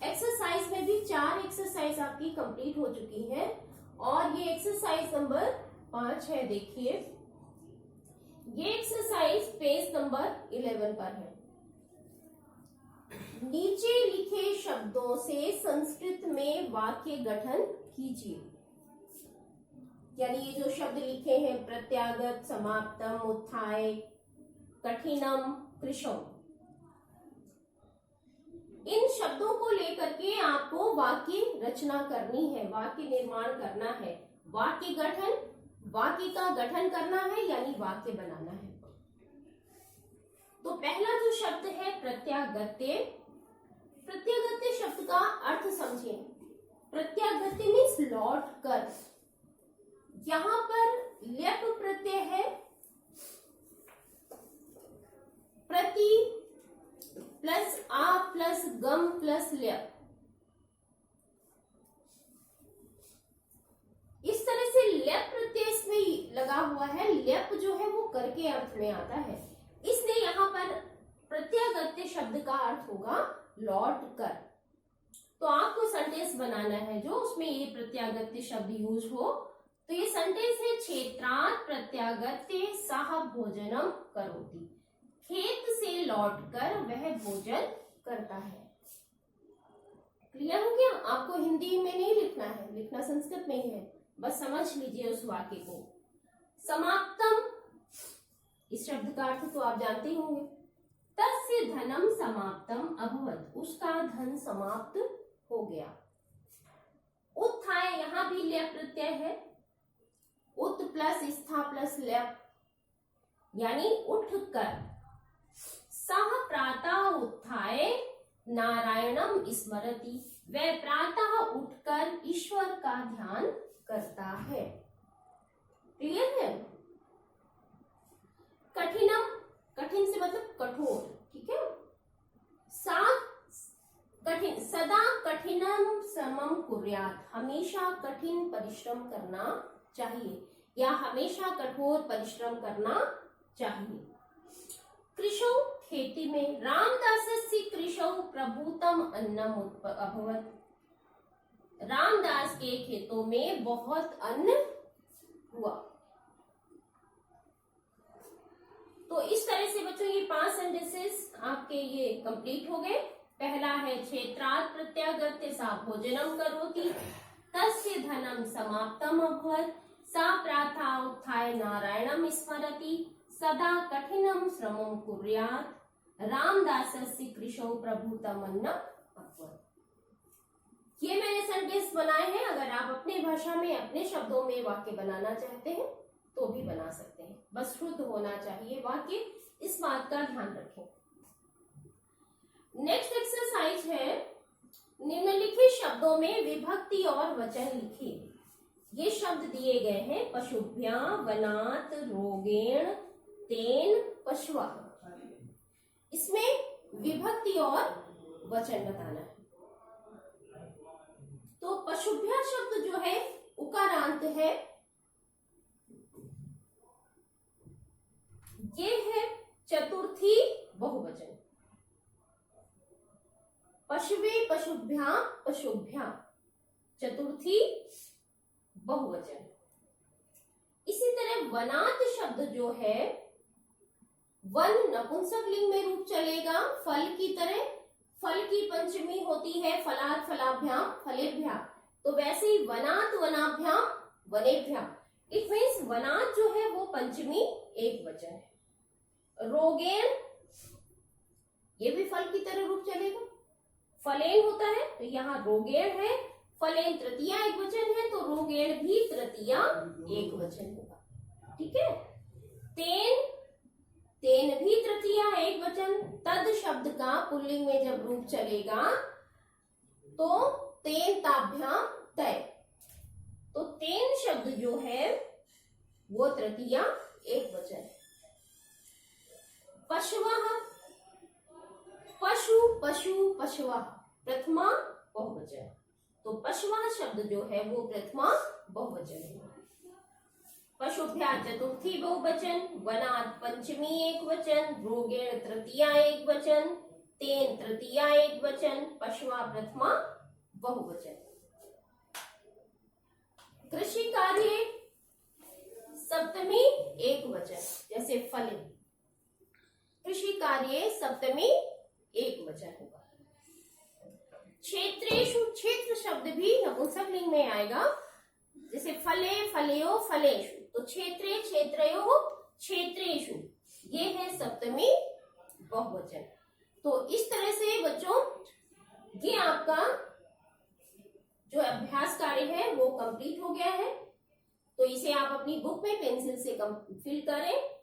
एक्सरसाइज में भी 4 एक्सरसाइज आपकी कंप्लीट हो चुकी है और ये एक्सरसाइज नंबर 5 है। देखिए, ये एक्सरसाइज पेज नंबर 11 पर है। नीचे लिखे शब्दों से संस्कृत में वाक्य गठन कीजिए। यानी ये जो शब्द लिखे हैं, प्रत्यागत, समाप्तम, उत्थाय, कठिनम, कृशम, इन शब्दों को लेकर के आपको वाक्य रचना करनी है, वाक्य निर्माण करना है। वाक्य का गठन करना है, यानी वाक्य बनाना है। तो पहला जो शब्द है प्रत्यागत्य। प्रत्यागत्य शब्द का अर्थ समझिए। प्रत्यागत्य मीन्स लौट कर। यहां पर ल्यप प्रत्यय है, प्रति प्लस आ प्लस गम प्लस ल्यप। इस तरह से ल्यप प्रत्यय इसमें लगा हुआ है। ल्यप जो है वो कर के अर्थ में आता है, इसलिए यहाँ पर प्रत्यागत्य शब्द का अर्थ होगा लौट कर। तो आपको सेंटेंस बनाना है जो उसमें ये प्रत्यागत्य शब्द यूज हो। तो ये सेंटेंस है, क्षेत्रात् प्रत्यागत्य सः भोजनम करोति। खेत से लौटकर वह भोजन करता है। क्लियर हो गया? आपको हिंदी में नहीं लिखना है, लिखना संस्कृत में ही है। बस समझ लीजिए उस वाक्य को। समाप्तम, इस शब्द का अर्थ तो आप जानते होंगे। तस्य धनम समाप्तम अभवत्, उसका धन समाप्त हो गया। उत्थाय, यहां भी ल्यप प्रत्यय है। उत प्लस स्था प्लस ल्यप, यानी उठ कर। सः प्रातः उत्थाय नारायणम स्मरति, वह प्रातः उठकर ईश्वर का ध्यान करता है। क्लियर है? कठिनम, कठिन से मतलब कठोर, ठीक है। कठिन, सदा कठिनम श्रमम कुर्यात्, हमेशा कठिन परिश्रम करना चाहिए या हमेशा कठोर परिश्रम करना चाहिए। कृषौ, खेती में, रामदासस्य कृषौ प्रभुतम अन्नम अभवत्, रामदास के खेतों में बहुत अन्न हुआ। तो इस तरह से बच्चों ये 5 सेंटेंसेस आपके ये कंप्लीट हो गए। पहला है क्षेत्रात् प्रत्यागत्य सा भोजनम करोति तस्य धनम समाप्तम अभवत् सा प्रातः उत्थाय नारायणम स्मरति सदा कठिनम श्रमं कुर्यात् रामदासस्य कृषौ प्रभुतम अन्नम अभवत्। ये मैंने सेंटेंस बनाए हैं। अगर आप अपने भाषा में अपने शब्दों में वाक्य बनाना चाहते हैं तो भी बना सकते हैं, बस शुद्ध होना चाहिए वाक्य, इस बात का ध्यान रखें। नेक्स्ट एक्सरसाइज है, निम्नलिखित शब्दों में विभक्ति और वचन लिखिए। ये शब्द दिए गए हैं, पशुभ्यां, वनात्, रोगेण, तेन, पशवः। इसमें विभक्ति और वचन बताना है। तो पशुभ्या शब्द जो है उकारांत है, ये है चतुर्थी बहुवचन। पशवे, पशुभ्यां, पशुभ्यां, चतुर्थी बहुवचन। इसी तरह वनात् शब्द जो है, वन नपुंसक लिंग में रूप चलेगा, फल की तरह। फल की पंचमी होती है फलात्, फलाभ्याम, फलेभ्यां। तो वैसे ही वनात्, वनाभ्याम, वनेभ्यां। इट मीन्स वनात् जो है वो पंचमी एक वचन है। रोगेण, ये भी फल की तरह रूप चलेगा। फलेन होता है तो यहाँ रोगेण है, फलेन तृतीया एक वचन है तो रोगेण भी तृतीया एक वचन होगा, ठीक है। तेन, तेन भी तृतीया एक वचन। तद शब्द का पुल्लिंग में जब रूप चलेगा तो तेन ताभ्याम तय। तो तेन शब्द जो है वो तृतीया एक वचन है। पशवः, पशु, पशु, पशवः, प्रथमा बहुवचन। तो पशवः शब्द जो है वो प्रथमा बहुवचन है। पशुभ्या चतुर्थी बहुवचन, वनात् पंचमी एक वचन, रोगेण तृतीया एक वचन, तेन तृतीया एक वचन, पशवा प्रथमा बहुवचन। कृषि कार्य सप्तमी एक वचन, जैसे फले। कृषि कार्य सप्तमी एक वचन होगा। क्षेत्रेषु, क्षेत्र शब्द भी नपुंसक लिंग में आएगा, जैसे फले, फलेयो, फलेषु। तो क्षेत्रे, क्षेत्रयो, क्षेत्रेषु, ये है सप्तमी बहुवचन। तो इस तरह से बच्चों ये आपका जो अभ्यास कार्य है वो कंप्लीट हो गया है। तो इसे आप अपनी बुक में पेंसिल से फिल करें।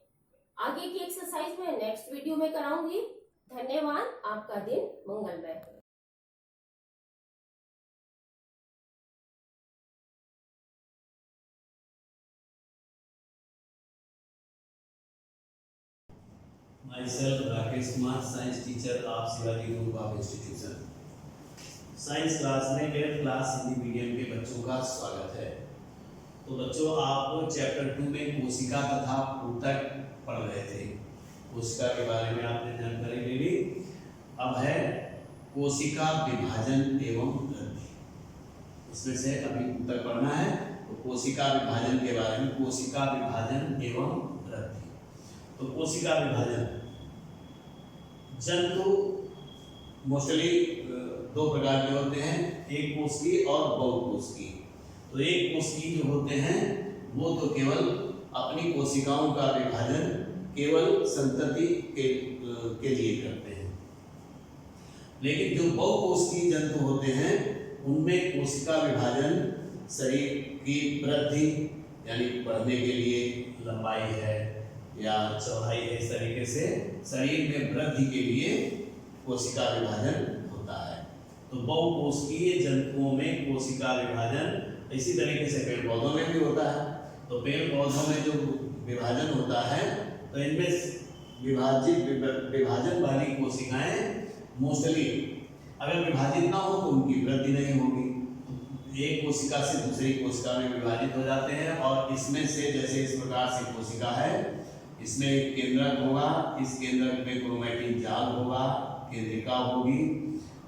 आगे की एक्सरसाइज में नेक्स्ट वीडियो में कराऊंगी। धन्यवाद। आपका दिन मंगलमय हो। Myself Rakesh Kumar, science teacher of Shivaji Group of Institution. Science class में 8th क्लास हिंदी मीडियम के बच्चों का स्वागत है। तो बच्चों आप चैप्टर 2 में कोशिका तथा ऊतक पढ़ रहे थे। कोशिका के बारे में आपने जानकारी ले ली। अब है कोशिका विभाजन एवं वृद्धि। इसमें से अभी ऊतक पढ़ना है तो कोशिका विभाजन के बारे में, कोशिका विभाजन एवं वृद्धि। तो कोशिका विभाजन, जंतु मोस्टली 2 प्रकार के होते हैं, एक कोशिकीय और बहुकोशिकीय। तो एक कोशिकीय जो होते हैं वो तो केवल अपनी कोशिकाओं का विभाजन केवल संतति के लिए करते हैं, लेकिन जो बहुकोशिकीय जंतु होते हैं उनमें कोशिका विभाजन शरीर की वृद्धि यानी बढ़ने के लिए, लंबाई है या चौड़ाई है, इस तरीके से शरीर में वृद्धि के लिए कोशिका विभाजन होता है। तो बहुकोशिकीय जंतुओं में कोशिका विभाजन इसी तरीके से पेड़ पौधों में भी होता है। तो पेड़ पौधों में जो विभाजन होता है तो इनमें विभाजन वाली कोशिकाएं मोस्टली अगर विभाजित ना हो तो उनकी वृद्धि नहीं होगी। एक कोशिका से दूसरी कोशिका में विभाजित हो जाते हैं और इसमें से जैसे इस प्रकार से कोशिका है, इसमें एक केंद्रक होगा, इस केंद्रक में क्रोमैटिन जाल होगा, केंद्रिका होगी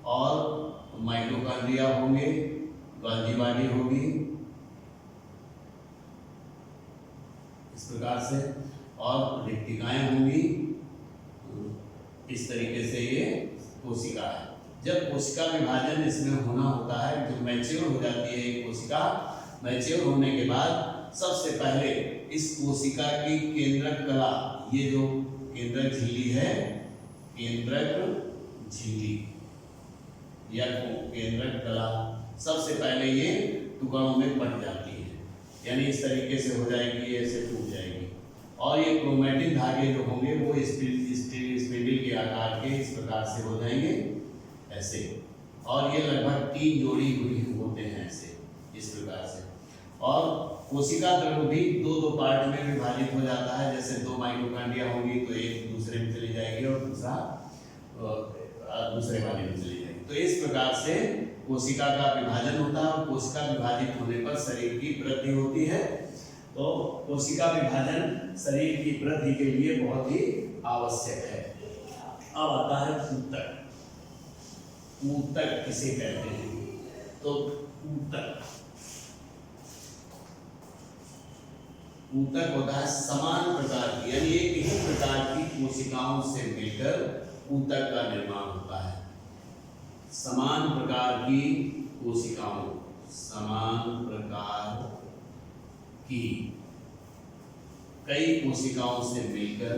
और माइटोकॉन्ड्रिया होंगे, गोल्गी बॉडी होगी इस प्रकार से, और रिक्तिकाएं होंगी। इस तरीके से ये कोशिका है। जब कोशिका विभाजन इसमें होना होता है, जब मैच्योर हो जाती है एक कोशिका, मैच्योर होने के बाद सबसे पहले इस कोशिका की केंद्रक कला, ये जो केंद्रक झिल्ली है, केंद्रक झिल्ली या केंद्रक कला, सबसे पहले ये टुकड़ों में बंट जाती है, यानी इस तरीके से हो जाएगी, ऐसे टूट जाएगी और ये क्रोमैटिन धागे जो होंगे वो स्पिंडल के आकार के इस प्रकार से हो जाएंगे ऐसे, और ये लगभग 3 जोड़ी हुई होते हैं ऐसे इस प्रकार से। और कोशिका द्रव्य भी 2 पार्ट में विभाजित हो जाता है, जैसे 2 माइटोकॉन्ड्रिया होंगी तो एक दूसरे में चली जाएगी और दूसरा दूसरे वाले में चली जाएगी। तो इस प्रकार से कोशिका का विभाजन होता है और कोशिका विभाजित होने पर शरीर की वृद्धि होती है। तो कोशिका विभाजन शरीर की वृद्धि के लिए बहुत ही आवश्यक है। अब आता है ऊतक। ऊतक किसे कहते हैं? तो ऊतक होता है समान प्रकार की, यानी एक ही प्रकार की कोशिकाओं से मिलकर ऊतक का निर्माण होता है। समान प्रकार की कोशिकाओं, समान प्रकार की कई कोशिकाओं से मिलकर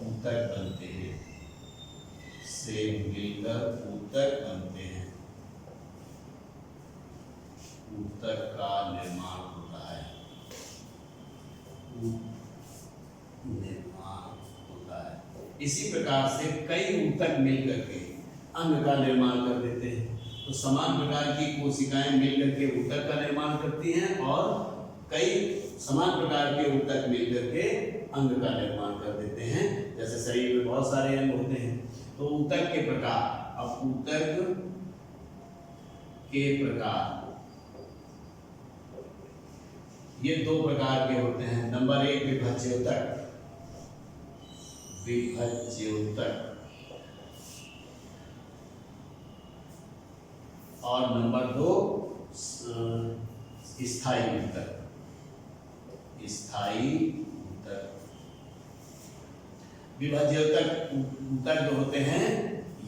ऊतक बनते हैं, ऊतक का निर्माण होता है, इसी प्रकार से कई ऊतक मिलकर के अंग का निर्माण कर देते हैं। तो समान प्रकार की कोशिकाएं मिलकर के ऊतक का निर्माण करती हैं और कई समान प्रकार के ऊतक मिलकर के अंग का निर्माण कर देते हैं। जैसे शरीर में बहुत सारे अंग होते हैं, तो ऊतक के प्रकार, अब ऊतक के प्रकार ये 2 प्रकार के होते हैं। नंबर 1 विभज्य ऊतक, और नंबर 2 स्थायी ऊतक। विभज्य ऊतक जो होते हैं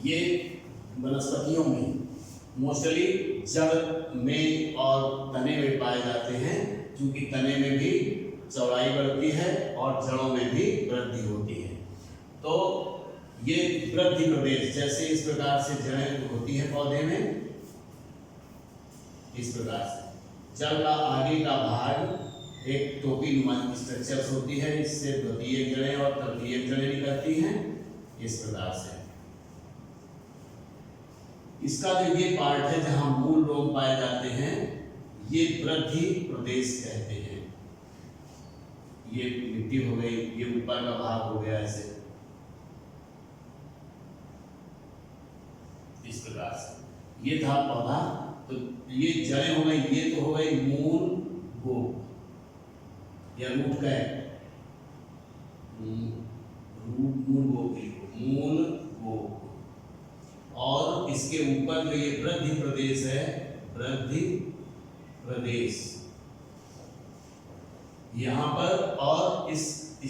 ये वनस्पतियों में मोस्टली जड़ में और तने में पाए जाते हैं, क्योंकि तने में भी चौड़ाई बढ़ती है और जड़ों में भी वृद्धि होती है। तो ये वृद्धि प्रदेश, जैसे इस प्रकार से जड़ें होती हैं पौधे में, इस प्रकार से जड़ का आगे का भाग एक टोपी नुमा स्ट्रक्चर होती है, इससे द्वितीयक जड़ें और तृतीयक जड़ें निकलती हैं इस प्रकार से। इसका जो ये पार्ट है जहां मूल रोम पाए जाते हैं, ये वृद्धि प्रदेश कहते हैं। ये मिट्टी हो गई, ये ऊपर का भाग हो गया ऐसे इस प्रकार से। ये था पौधा, तो ये जड़ें हो गई, ये तो हो गई मूल गोप या रूट कैप, मूल गोप, और इसके ऊपर जो ये वृद्धि प्रदेश है, वृद्धि प्रदेश यहाँ पर, और इस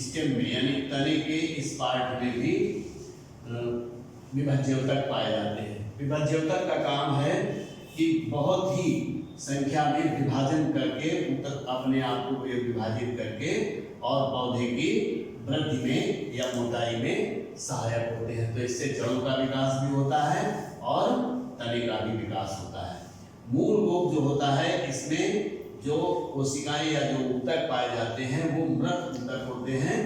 स्टेम में यानी तने के इस पार्ट में भी विभज्य ऊतक पाए जाते हैं। विभज्य ऊतक का काम है कि बहुत ही संख्या में विभाजन करके ऊतक अपने आप को विभाजित करके और पौधे की वृद्धि में या मोटाई में सहायक होते हैं। तो इससे जड़ों का विकास भी होता है और तने का भी विकास होता है। मूल गोप जो होता है, इसमें जो कोशिकाएं या जो ऊतक पाए जाते हैं वो मृत ऊतक होते हैं,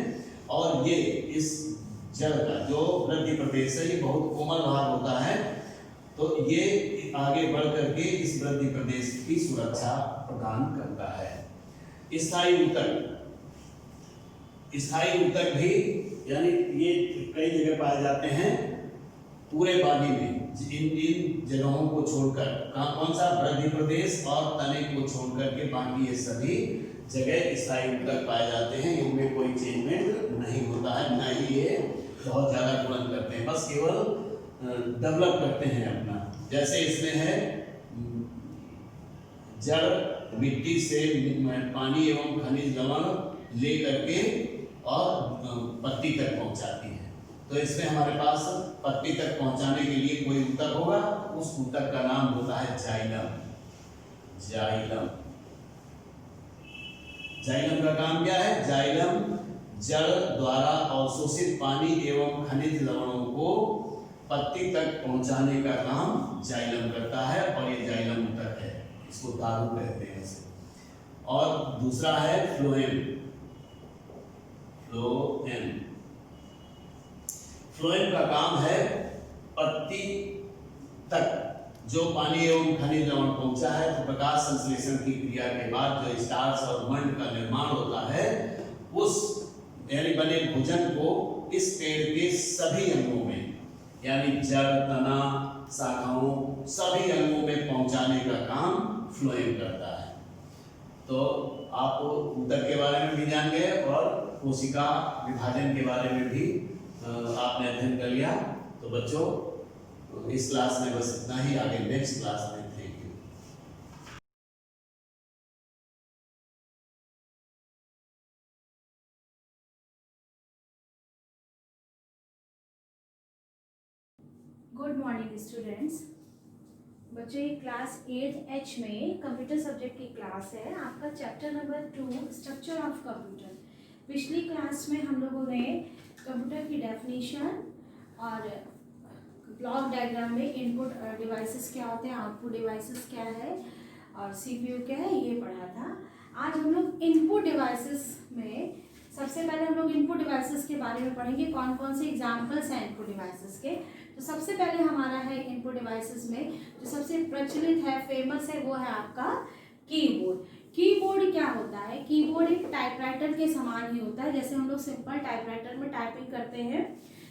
और ये इस जड़ का जो वृद्धि प्रदेश है ये बहुत कोमल भाग होता है। तो ये आगे बढ़ करके इस वृद्धि प्रदेश की सुरक्षा प्रदान करता है। स्थायी ऊतक भी, यानी ये कई जगह पाए जाते हैं पूरे बॉडी में, इन जगहों को छोड़कर, कौन सा, वृद्धि प्रदेश और तने को छोड़कर के बाकी ये सभी जगह स्थायी ऊतक पाए जाते हैं। इनमें कोई चेंजमेंट नहीं होता है, न ही ये बहुत ज्यादा गुणन करते हैं, बस केवल डेवलप करते हैं अपना। जैसे इसमें है जड़ मिट्टी से पानी एवं खनिज लवण ले करके और पत्ती तक पहुंचाती है। तो इसमें हमारे पास पत्ती तक पहुंचाने के लिए कोई ऊतक होगा, उस ऊतक का नाम होता है जाइलम। जाइलम का काम क्या है? जाइलम जड़ द्वारा अवशोषित पानी एवं खनिज लवणों को पत्ती तक पहुंचाने का काम जाइलम करता है, और ये जाइलम ऊतक है, इसको दारू कहते हैं इसे। और दूसरा है फ्लोएम। फ्लोएम का काम है पत्ती तक जो पानी एवं खनिज लवण पहुंचा है, तो प्रकाश संश्लेषण की क्रिया के बाद जो स्टार्च और मंड का निर्माण होता है, उस यानी बने भोजन को इस पेड़ के सभी अंगों में, यानी जड़, तना, शाखाओं, सभी अंगों में पहुंचाने का काम फ्लोएम करता है। तो आप ऊतक के बारे में भी जान गए और कोशिका विभाजन के बारे में भी आपने अध्ययन कर लिया। तो बच्चों इस क्लास में बस इतना ही, आगे नेक्स्ट क्लास में। Thank you. Good morning students. बच्चों, ये क्लास 8H में कंप्यूटर सब्जेक्ट की क्लास है। आपका chapter number 2 structure of computer. पिछली क्लास में हम लोगों ने कंप्यूटर की डेफिनेशन और ब्लॉक डायग्राम में इनपुट डिवाइसेस क्या होते हैं, आउटपुट डिवाइसेस क्या है और सीपीयू क्या है, ये पढ़ा था। आज हम लोग इनपुट डिवाइसेस में सबसे पहले हम लोग इनपुट डिवाइसेस के बारे में पढ़ेंगे, कौन कौन से एग्जाम्पल्स हैं इनपुट डिवाइसेस के। तो सबसे पहले हमारा है इनपुट डिवाइसेस में जो सबसे प्रचलित है, फेमस है, वो है आपका कीबोर्ड। कीबोर्ड क्या होता है? कीबोर्ड एक टाइपराइटर के समान ही होता है। जैसे हम लोग सिंपल टाइपराइटर में टाइपिंग करते हैं,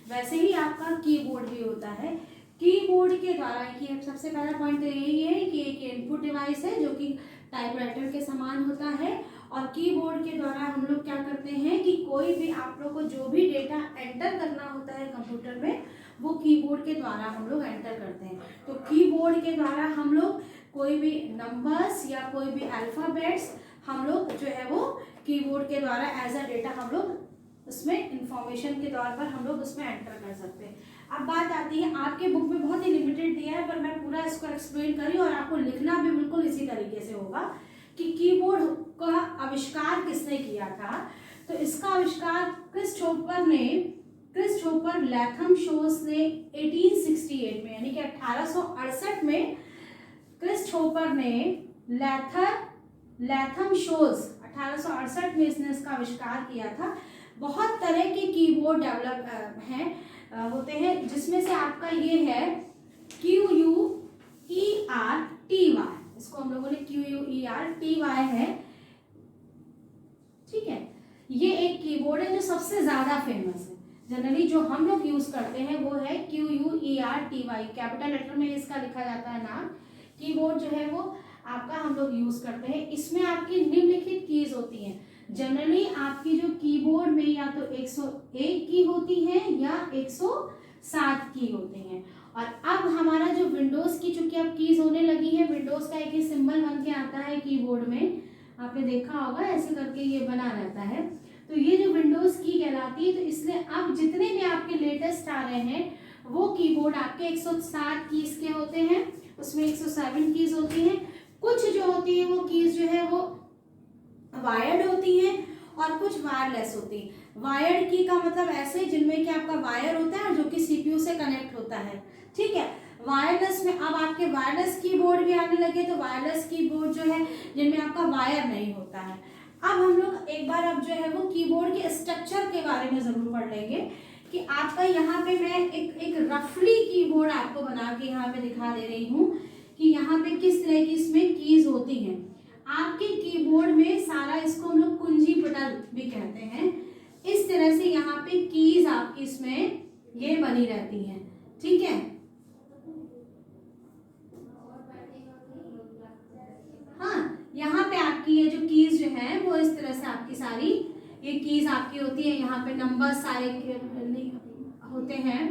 वैसे ही आपका कीबोर्ड भी होता है। कीबोर्ड के द्वारा कि सबसे पहला पॉइंट तो यही है कि एक इनपुट डिवाइस है जो कि टाइपराइटर के समान होता है, और कीबोर्ड के द्वारा हम लोग क्या करते हैं कि कोई भी आप लोग को जो भी डेटा एंटर करना होता है कंप्यूटर में, वो कीबोर्ड के द्वारा हम लोग एंटर करते हैं। तो कीबोर्ड के द्वारा हम लोग कोई भी नंबर्स या कोई भी अल्फ़ाबेट्स हम लोग जो है वो कीबोर्ड के द्वारा एज अ डेटा हम लोग उसमें इंफॉर्मेशन के तौर पर हम लोग उसमें एंटर कर सकते हैं। अब बात आती है, आपके बुक में बहुत ही लिमिटेड दिया है, पर मैं पूरा इसको एक्सप्लेन करी और आपको लिखना भी बिल्कुल इसी तरीके से होगा कि कीबोर्ड का आविष्कार किसने किया था। तो इसका आविष्कार क्रिस्टोफर लैथम-शोस ने 1868 में, यानी कि 1868 में क्रिस्टोफर ने लैथम-शोस 1868 में इसने इसका आविष्कार किया था। बहुत तरह के कीबोर्ड होते हैं, जिसमें से आपका ये है QUERTY, इसको हम लोगों ने QUERTY है, ठीक है। ये एक कीबोर्ड है जो सबसे ज्यादा फेमस है। जनरली जो हम लोग यूज करते हैं वो है QUERTY, कैपिटल लेटर में इसका लिखा जाता है नाम। कीबोर्ड जो है वो आपका हम लोग यूज करते हैं। इसमें आपकी निम्नलिखित कीज होती हैं। जनरली आपकी जो कीबोर्ड में या तो 101 की होती है या 107 की होती हैं। और अब हमारा जो विंडोज की चूंकि अब कीज होने लगी है, विंडोज का एक ही सिंबल बन के आता है कीबोर्ड में, आपने देखा होगा ऐसे करके ये बना रहता है। तो ये जो विंडोज की कहलाती है। तो इसलिए अब जितने भी आपके लेटेस्ट आ रहे हैं वो कीबोर्ड आपके 107 कीज के होते हैं, उसमें 107 कीज होती हैं। कुछ जो होती है वो कीज जो है वो वायर्ड होती हैं और कुछ वायरलेस होती है। वायर्ड की का मतलब ऐसे जिनमें कि आपका वायर होता है जो कि सीपीयू से कनेक्ट होता है, ठीक है। वायरलेस में अब आपके वायरलेस कीबोर्ड भी आने लगे, तो वायरलेस कीबोर्ड जो है जिनमें आपका वायर नहीं होता है। अब हम लोग एक बार अब जो है वो कीबोर्ड के स्ट्रक्चर के बारे में जरूर पढ़ लेंगे कि आपका यहाँ पे मैं एक रफली कीबोर्ड आपको बना के यहाँ पे दिखा दे रही हूँ कि यहाँ पे किस तरह की इसमें कीज होती हैं। आपके कीबोर्ड में सारा, इसको हम लोग कुंजी पटल भी कहते हैं, इस तरह से यहाँ पे कीज आपकी इसमें ये बनी रहती हैं, ठीक है। हाँ, यहाँ पे आपकी ये जो कीज जो है वो इस तरह से आपकी सारी ये कीज आपकी होती है। यहाँ पे नंबर सारे होते हैं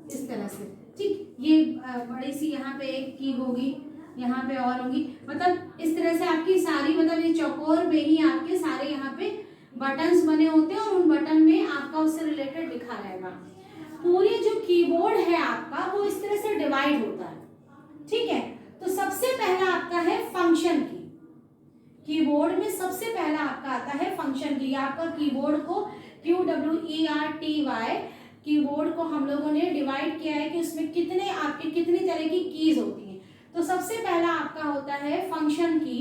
इस तरह से, ठीक। ये बड़ी सी यहाँ पे एक की होगी, यहाँ पे और होगी, मतलब इस तरह से आपकी सारी, मतलब ये चौकोर में ही आपके सारे यहाँ पे बटन्स बने होते हैं और उन बटन में आपका उससे रिलेटेड लिखा रहेगा। पूरे जो कीबोर्ड है आपका वो इस तरह से डिवाइड होता है, ठीक है। तो सबसे पहला आपका है फंक्शन की। कीबोर्ड में सबसे पहला आपका आता है फंक्शन की। आपका कीबोर्ड को QWERTY कीबोर्ड को हम लोगों ने डिवाइड किया है कि उसमें कितने आपके कितनी तरह की कीज होती हैं। तो सबसे पहला आपका होता है फंक्शन की।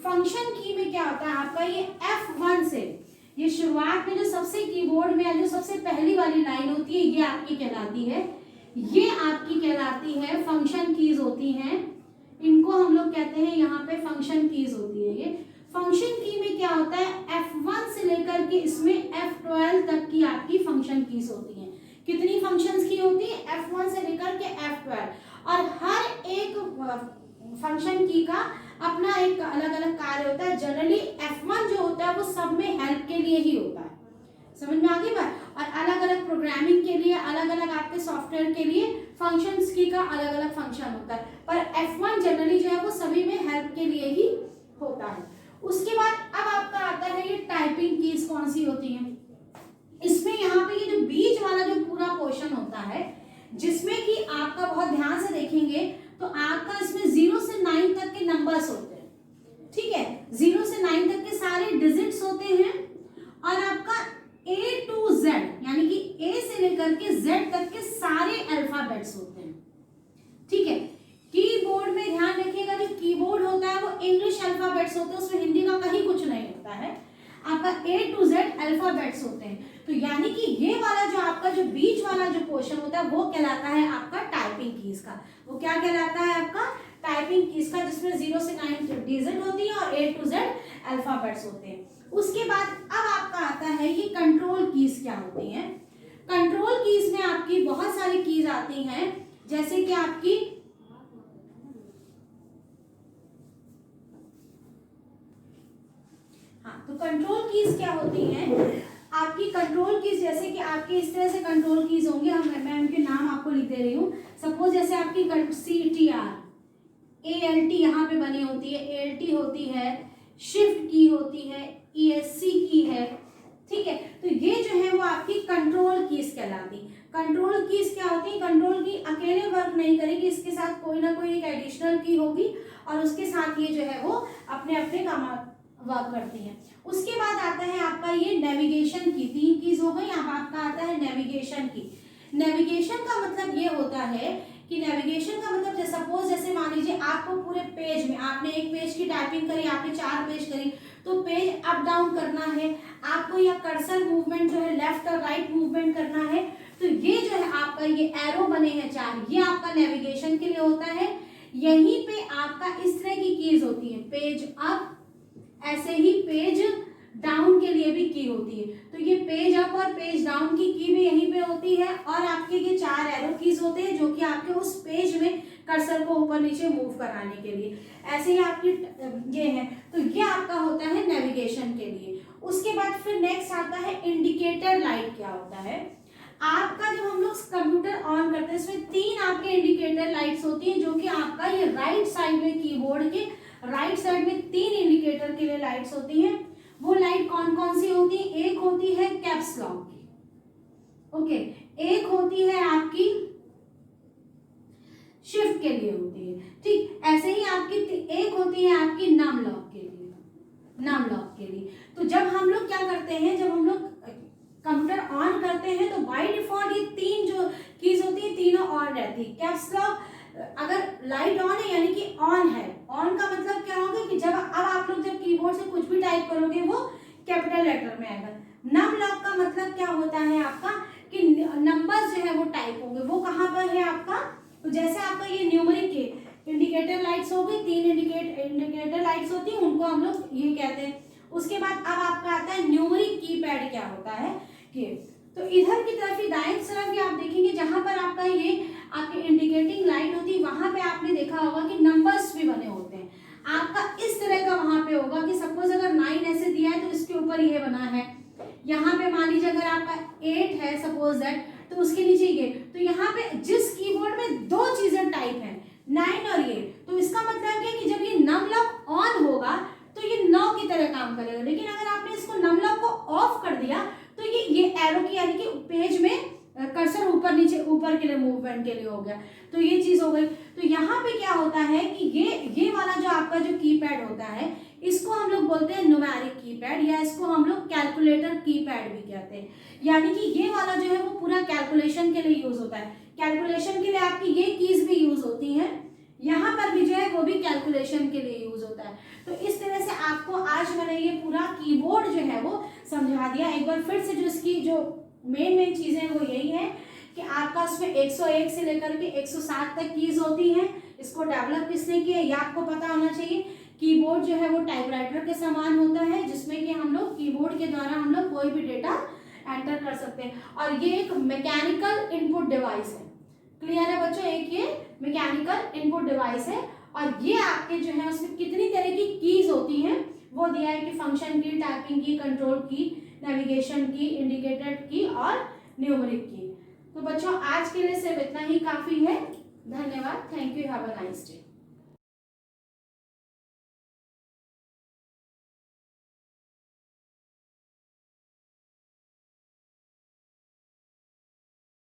फंक्शन की में क्या होता है आपका, ये F1 से, ये शुरुआत में जो सबसे कीबोर्ड में जो सबसे पहली वाली लाइन होती है ये आपकी कहलाती है, ये आपकी कहलाती है फंक्शन कीज होती हैं। इनको हम लोग कहते हैं यहाँ पे फंक्शन कीज होती है। ये फंक्शन की में क्या होता है, F1 से लेकर के इसमें F12 तक की आपकी फंक्शन कीज होती हैं। कितनी फंक्शंस की होती है, F1 से लेकर के F12, और हर एक फंक्शन की का अपना एक अलग अलग कार्य होता है। जनरली F1 जो होता है वो सब में हेल्प के लिए ही होता है, समझ में आगे बात। और अलग अलग प्रोग्रामिंग के लिए, अलग अलग आपके सॉफ्टवेयर के लिए फंक्शंस की का अलग अलग फंक्शन होता है, पर F1 जनरली जो है वो सभी में हेल्प के लिए ही होता है। उसके बाद अब आपका आता है ये टाइपिंग कीज कौन सी होती हैं। इसमें यहाँ पे ये जो बीच वाला जो पूरा पोर्शन होता है, जिसमें कि आपका बहुत ध्यान से देखेंगे तो आपका इसमें 0 से 9 तक के नंबर्स होते हैं, ठीक है। 0 से 9 तक के सारे डिजिट्स होते हैं और आपका A to Z यानी कि A से लेकर के Z तक के सारे अल्फाबेट्स होते हैं, ठीक है। कीबोर्ड में ध्यान रखिएगा, जो कीबोर्ड होता है वो इंग्लिश अल्फाबेट्स होते हैं, उसमें हिंदी का कहीं कुछ नहीं होता है। आपका A to Z अल्फाबेट्स होते हैं। तो यानी कि ये वाला जो आपका जो बीच वाला जो पोर्शन होता है वो कहलाता है आपका टाइपिंग कीज का। वो क्या कहलाता है आपका, टाइपिंग कीज का, जिसमें 0 से 9 डिजिट होती है और A to Z अल्फाबेट्स होते हैं। उसके बाद अब आपका आता है ये कंट्रोल कीज क्या होती हैं। कंट्रोल कीज में आपकी बहुत सारी कीज आती हैं, जैसे कि आपकी तो कंट्रोल कीज क्या होती हैं आपकी। कंट्रोल कीज जैसे कि आपकी इस तरह से कंट्रोल कीज होंगे, मैं उनके नाम आपको लिख दे रही हूँ। सपोज जैसे आपकी CTR ALT यहाँ पे बनी होती है, ALT होती है, शिफ्ट की होती है, ESC की है, ठीक है। तो ये जो है वो आपकी कंट्रोल कीज कहलाती। कंट्रोल कीज क्या होती है, कंट्रोल की अकेले वर्क नहीं करेगी, इसके साथ कोई ना कोई एक एडिशनल की होगी और उसके साथ ये जो है वो अपने अपने काम वर्क करती हैं। उसके बाद आता है आपका ये नेविगेशन की। 3 कीज हो गई। अब आपका आता है नेविगेशन की। नेविगेशन का मतलब ये होता है कि नेविगेशन का मतलब जैसे सपोज जैसे मान लीजिए आपको पूरे पेज में, आपने एक पेज की टाइपिंग करी, आपने 4 पेज करी, तो पेज अप डाउन करना है आपको, या कर्सर मूवमेंट जो है लेफ्ट और राइट मूवमेंट करना है, तो ये जो है आपका ये एरो बने हैं 4, ये आपका नेविगेशन के लिए होता है। यहीं पे आपका इस तरह की कीज होती है, पेज अप, ऐसे ही पेज डाउन के लिए भी की होती है। तो ये पेज अप और पेज डाउन की भी यहीं पे होती है, और आपके ये 4 एरो कीज होते हैं जो कि आपके उस पेज में कर्सर को ऊपर नीचे मूव कराने के लिए, ऐसे ही आपकी ये है। तो ये आपका होता है नेविगेशन के लिए। उसके बाद फिर नेक्स्ट आता है इंडिकेटर लाइट। क्या होता है आपका, जब हम लोग कंप्यूटर ऑन करते हैं इसमें 3 आपके इंडिकेटर लाइट्स होती हैं, जो कि आपका ये राइट साइड में, कीबोर्ड के राइट साइड में 3 इंडिकेटर के लिए लाइट्स होती हैं। वो लाइट कौन कौन सी होती है, एक होती है कैप्स लॉक की, ओके, एक होती है आपकी शिफ्ट के लिए होती है, ठीक। ऐसे ही आपकी एक होती है आपकी नम लॉक के लिए, नम लॉक के लिए। तो जब हम लोग क्या करते हैं, जब हम लोग कंप्यूटर ऑन करते हैं तो बाय डिफॉल्ट ये 3 जो कीज होती है तीनों ऑन रहती है। कैप्स लॉक अगर लाइट ऑन है यानी कि ऑन है, ऑन का मतलब क्या होगा कि जब अब आप लोग जब कीबोर्ड से कुछ भी टाइप करोगे वो कैपिटल लेटर में आएगा। नम लॉक का मतलब क्या होता है आपका कि नंबर्स जो है वो टाइप होंगे, वो कहाँ पर है आपका, तो जैसे आपका ये न्यूमेरिक के इंडिकेटर लाइट्स हो गई, 3 इंडिकेटर लाइट्स होती हैं, उनको हम लोग ये कहते हैं। उसके बाद अब आपका आता है न्यूमेरिक कीपैड क्या होता है कि, तो इधर की तरफ ही दाएं तरफ ही आप देखेंगे जहां पर आपका ये आपकी इंडिकेटिंग लाइट होती है, वहां पे आपने देखा होगा कि नंबर्स भी बने होते हैं। आपका इस तरह का वहां पे होगा कि सपोज अगर 9 ऐसे दिया है तो इसके ऊपर ये बना है, यहाँ पे मान लीजिए अगर आपका 8 है सपोज दैट, तो उसके नीचे ये, तो यहाँ पे जिस कीबोर्ड में 2 चीजें टाइप है 9 और ये, तो इसका मतलब क्या कि जब ये नम लॉक ऑन होगा तो ये 9 की तरह काम करेगा। लेकिन अगर आपने इसको नम लॉक को ऑफ कर दिया तो ये एरो की यानी कि पेज में कर्सर ऊपर नीचे ऊपर के लिए मूवमेंट के लिए हो गया, तो ये चीज हो गई। तो यहाँ पे क्या होता है कि ये वाला जो आपका जो कीपैड होता है इसको हम लोग बोलते हैं न्यूमेरिक कीपैड, या इसको हम लोग कैलकुलेटर कीपैड भी कहते हैं। यानी कि ये वाला जो है वो पूरा कैलकुलेशन के लिए यूज होता है। कैलकुलेशन के लिए आपकी ये कीज भी यूज होती हैं, यहाँ पर भी जो है वो भी कैलकुलेशन के लिए यूज होता है। तो इस तरह से आपको आज मैंने ये पूरा कीबोर्ड जो है वो समझा दिया। एक बार फिर से जो इसकी जो मेन चीजें वो यही है कि आपका उसमें 101 से लेकर के 107 तक कीज होती हैं। इसको डेवलप किसने किया ये आपको पता होना चाहिए। कीबोर्ड जो है वो टाइपराइटर के समान होता है, जिसमें कि हम लोग कीबोर्ड के द्वारा हम लोग कोई भी डेटा एंटर कर सकते हैं, और ये एक मैकेनिकल इनपुट डिवाइस है। क्लियर है बच्चों, एक ये मैकेनिकल इनपुट डिवाइस है, और ये आपके जो है उसमें कितनी तरह की कीज होती हैं वो दिया है कि फंक्शन की, टाइपिंग की, कंट्रोल की, नेविगेशन की, इंडिकेटर की और न्यूमेरिक की। तो बच्चों आज के लिए सिर्फ इतना ही काफी है। धन्यवाद। Thank you. Have a nice day.